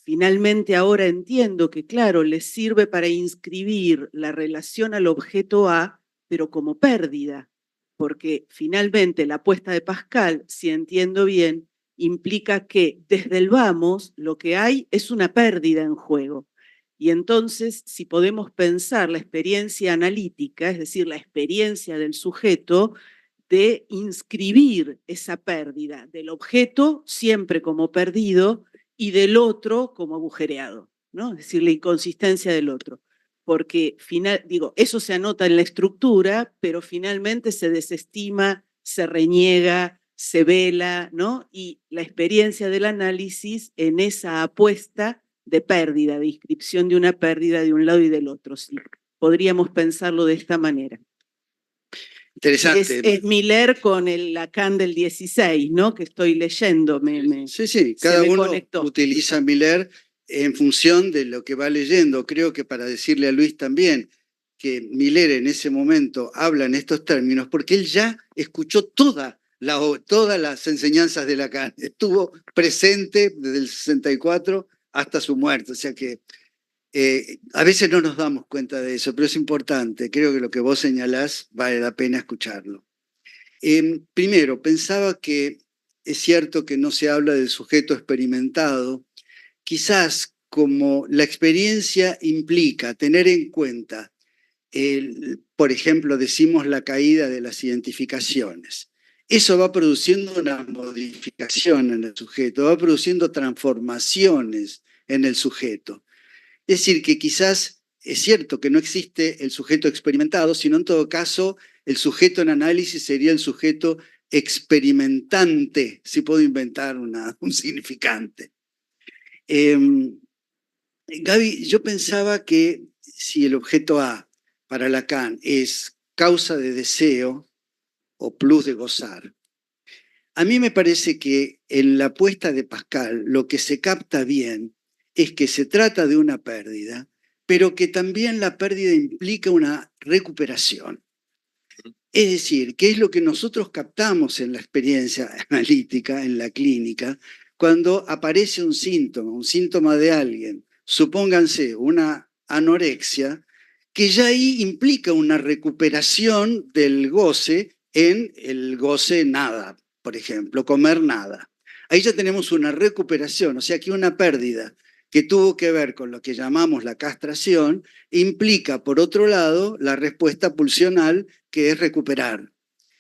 Finalmente ahora entiendo que, claro, les sirve para inscribir la relación al objeto A, pero como pérdida, porque finalmente la apuesta de Pascal, si entiendo bien, implica que desde el vamos lo que hay es una pérdida en juego. Y entonces, si podemos pensar la experiencia analítica, es decir, la experiencia del sujeto, de inscribir esa pérdida del objeto siempre como perdido y del otro como agujereado, ¿no? Es decir, la inconsistencia del otro. Porque, eso se anota en la estructura, pero finalmente se desestima, se reniega, se vela, ¿no? Y la experiencia del análisis en esa apuesta de pérdida, de inscripción de una pérdida de un lado y del otro. Sí, podríamos pensarlo de esta manera.
Interesante.
Es Miller con el Lacan del 16, ¿no? Que estoy leyendo.
Sí, cada uno utiliza Miller en función de lo que va leyendo. Creo que para decirle a Luis también que Miller en ese momento habla en estos términos porque él ya escuchó todas las enseñanzas de Lacan. Estuvo presente desde el 64 hasta su muerte. O sea que a veces no nos damos cuenta de eso, pero es importante. Creo que lo que vos señalás vale la pena escucharlo. Primero, pensaba que es cierto que no se habla del sujeto experimentado, quizás como la experiencia implica tener en cuenta, por ejemplo, decimos la caída de las identificaciones. Eso va produciendo una modificación en el sujeto, va produciendo transformaciones en el sujeto. Es decir, que quizás es cierto que no existe el sujeto experimentado, sino en todo caso el sujeto en análisis sería el sujeto experimentante, si puedo inventar un significante. Gaby, yo pensaba que si el objeto A para Lacan es causa de deseo o plus de gozar, a mí me parece que en la apuesta de Pascal lo que se capta bien es que se trata de una pérdida, pero que también la pérdida implica una recuperación. Es decir, ¿qué es lo que nosotros captamos en la experiencia analítica, en la clínica, cuando aparece un síntoma de alguien, supónganse una anorexia, que ya ahí implica una recuperación del goce en el goce nada, por ejemplo, comer nada. Ahí ya tenemos una recuperación, o sea que una pérdida que tuvo que ver con lo que llamamos la castración, implica, por otro lado, la respuesta pulsional, que es recuperar.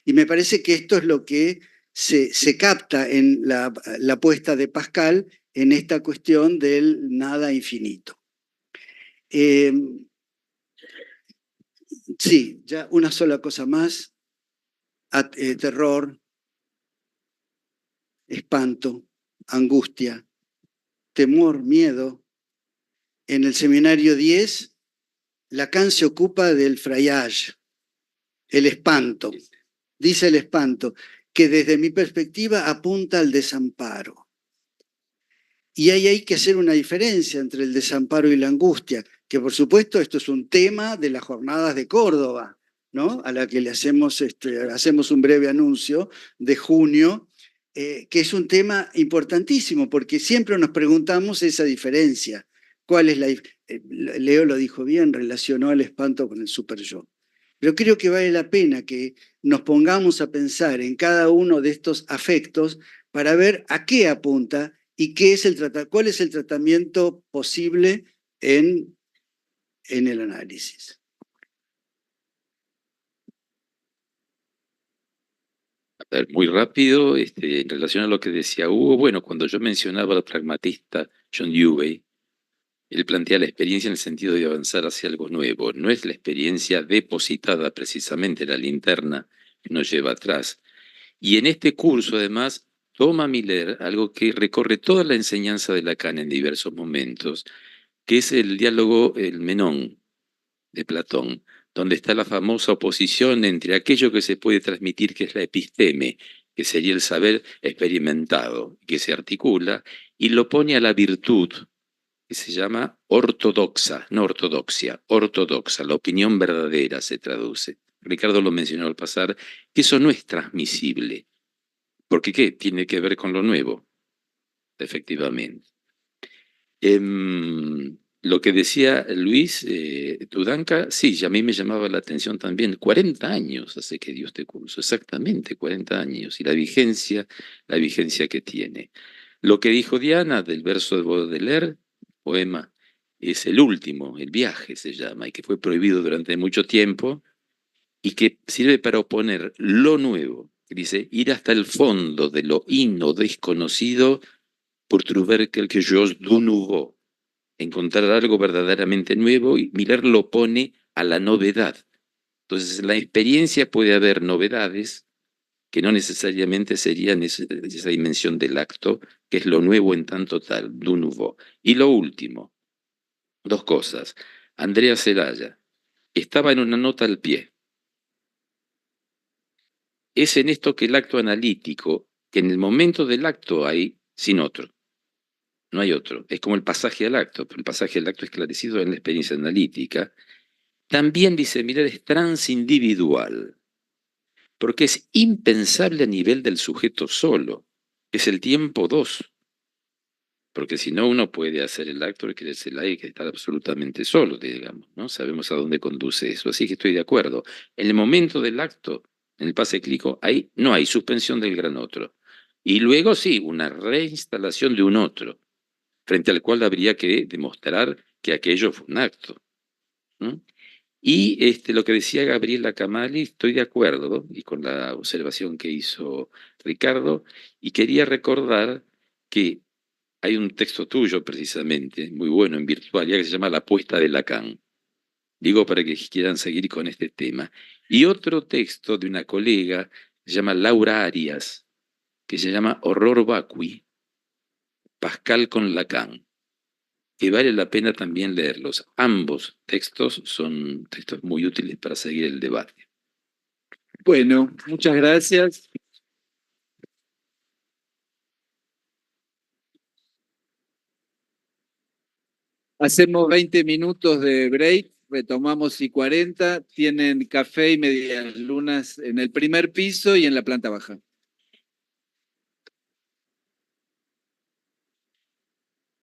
Y me parece que esto es lo que se capta en la apuesta de Pascal en esta cuestión del nada infinito. Sí, ya una sola cosa más. Terror, espanto, angustia, temor, miedo. En el seminario 10, Lacan se ocupa del frayage, el espanto. Dice el espanto, que desde mi perspectiva apunta al desamparo. Y ahí hay que hacer una diferencia entre el desamparo y la angustia, que por supuesto esto es un tema de las jornadas de Córdoba, ¿no? A la que le hacemos un breve anuncio de junio, que es un tema importantísimo, porque siempre nos preguntamos esa diferencia. ¿Cuál es la Leo lo dijo bien, relacionó el espanto con el superyo. Pero creo que vale la pena que nos pongamos a pensar en cada uno de estos afectos para ver a qué apunta y cuál es el tratamiento posible en el análisis.
A ver, muy rápido, en relación a lo que decía Hugo, bueno, cuando yo mencionaba al pragmatista John Dewey, él plantea la experiencia en el sentido de avanzar hacia algo nuevo. No es la experiencia depositada precisamente en la linterna que nos lleva atrás. Y en este curso, además, toma Miller algo que recorre toda la enseñanza de Lacan en diversos momentos, que es el diálogo, el Menón de Platón, donde está la famosa oposición entre aquello que se puede transmitir, que es la episteme, que sería el saber experimentado, que se articula, y lo pone a la virtud, que se llama ortodoxa, no ortodoxia, ortodoxa, la opinión verdadera se traduce. Ricardo lo mencionó al pasar, que eso no es transmisible. Porque ¿qué? Tiene que ver con lo nuevo, efectivamente. Lo que decía Luis Tudanca, sí, a mí me llamaba la atención también. 40 años hace que dio este curso, exactamente 40 años, y la vigencia que tiene. Lo que dijo Diana del verso de Baudelaire, poema, es el último, el viaje se llama, y que fue prohibido durante mucho tiempo, y que sirve para oponer lo nuevo, que dice, ir hasta el fondo de lo inno desconocido pour trouver quelque chose de nouveau, encontrar algo verdaderamente nuevo, y Miller lo pone a la novedad. Entonces, en la experiencia puede haber novedades que no necesariamente serían esa dimensión del acto, que es lo nuevo en tanto tal, du nouveau. Y lo último, dos cosas. Andrea Celaya estaba en una nota al pie. Es en esto que el acto analítico, que en el momento del acto hay sin otro. No hay otro. Es como el pasaje al acto, pero el pasaje al acto esclarecido en la experiencia analítica. También, dice Miller, es transindividual, porque es impensable a nivel del sujeto solo. Es el tiempo 2. Porque si no, uno puede hacer el acto de quererse el aire que estar absolutamente solo, digamos, ¿no? Sabemos a dónde conduce eso, así que estoy de acuerdo. En el momento del acto, en el pase clínico, no hay suspensión del gran otro. Y luego sí, una reinstalación de un otro, frente al cual habría que demostrar que aquello fue un acto, ¿no? Y lo que decía Gabriela Camali, estoy de acuerdo, y con la observación que hizo Ricardo, y quería recordar que hay un texto tuyo precisamente, muy bueno en Virtualia, que se llama La apuesta de Lacan. Digo para que quieran seguir con este tema. Y otro texto de una colega, se llama Laura Arias, que se llama Horror Vacui, Pascal con Lacan. que vale la pena también leerlos. Ambos textos son textos muy útiles para seguir el debate.
Bueno, muchas gracias. Hacemos 20 minutos de break, retomamos y 40. Tienen café y medias lunas en el primer piso y en la planta baja.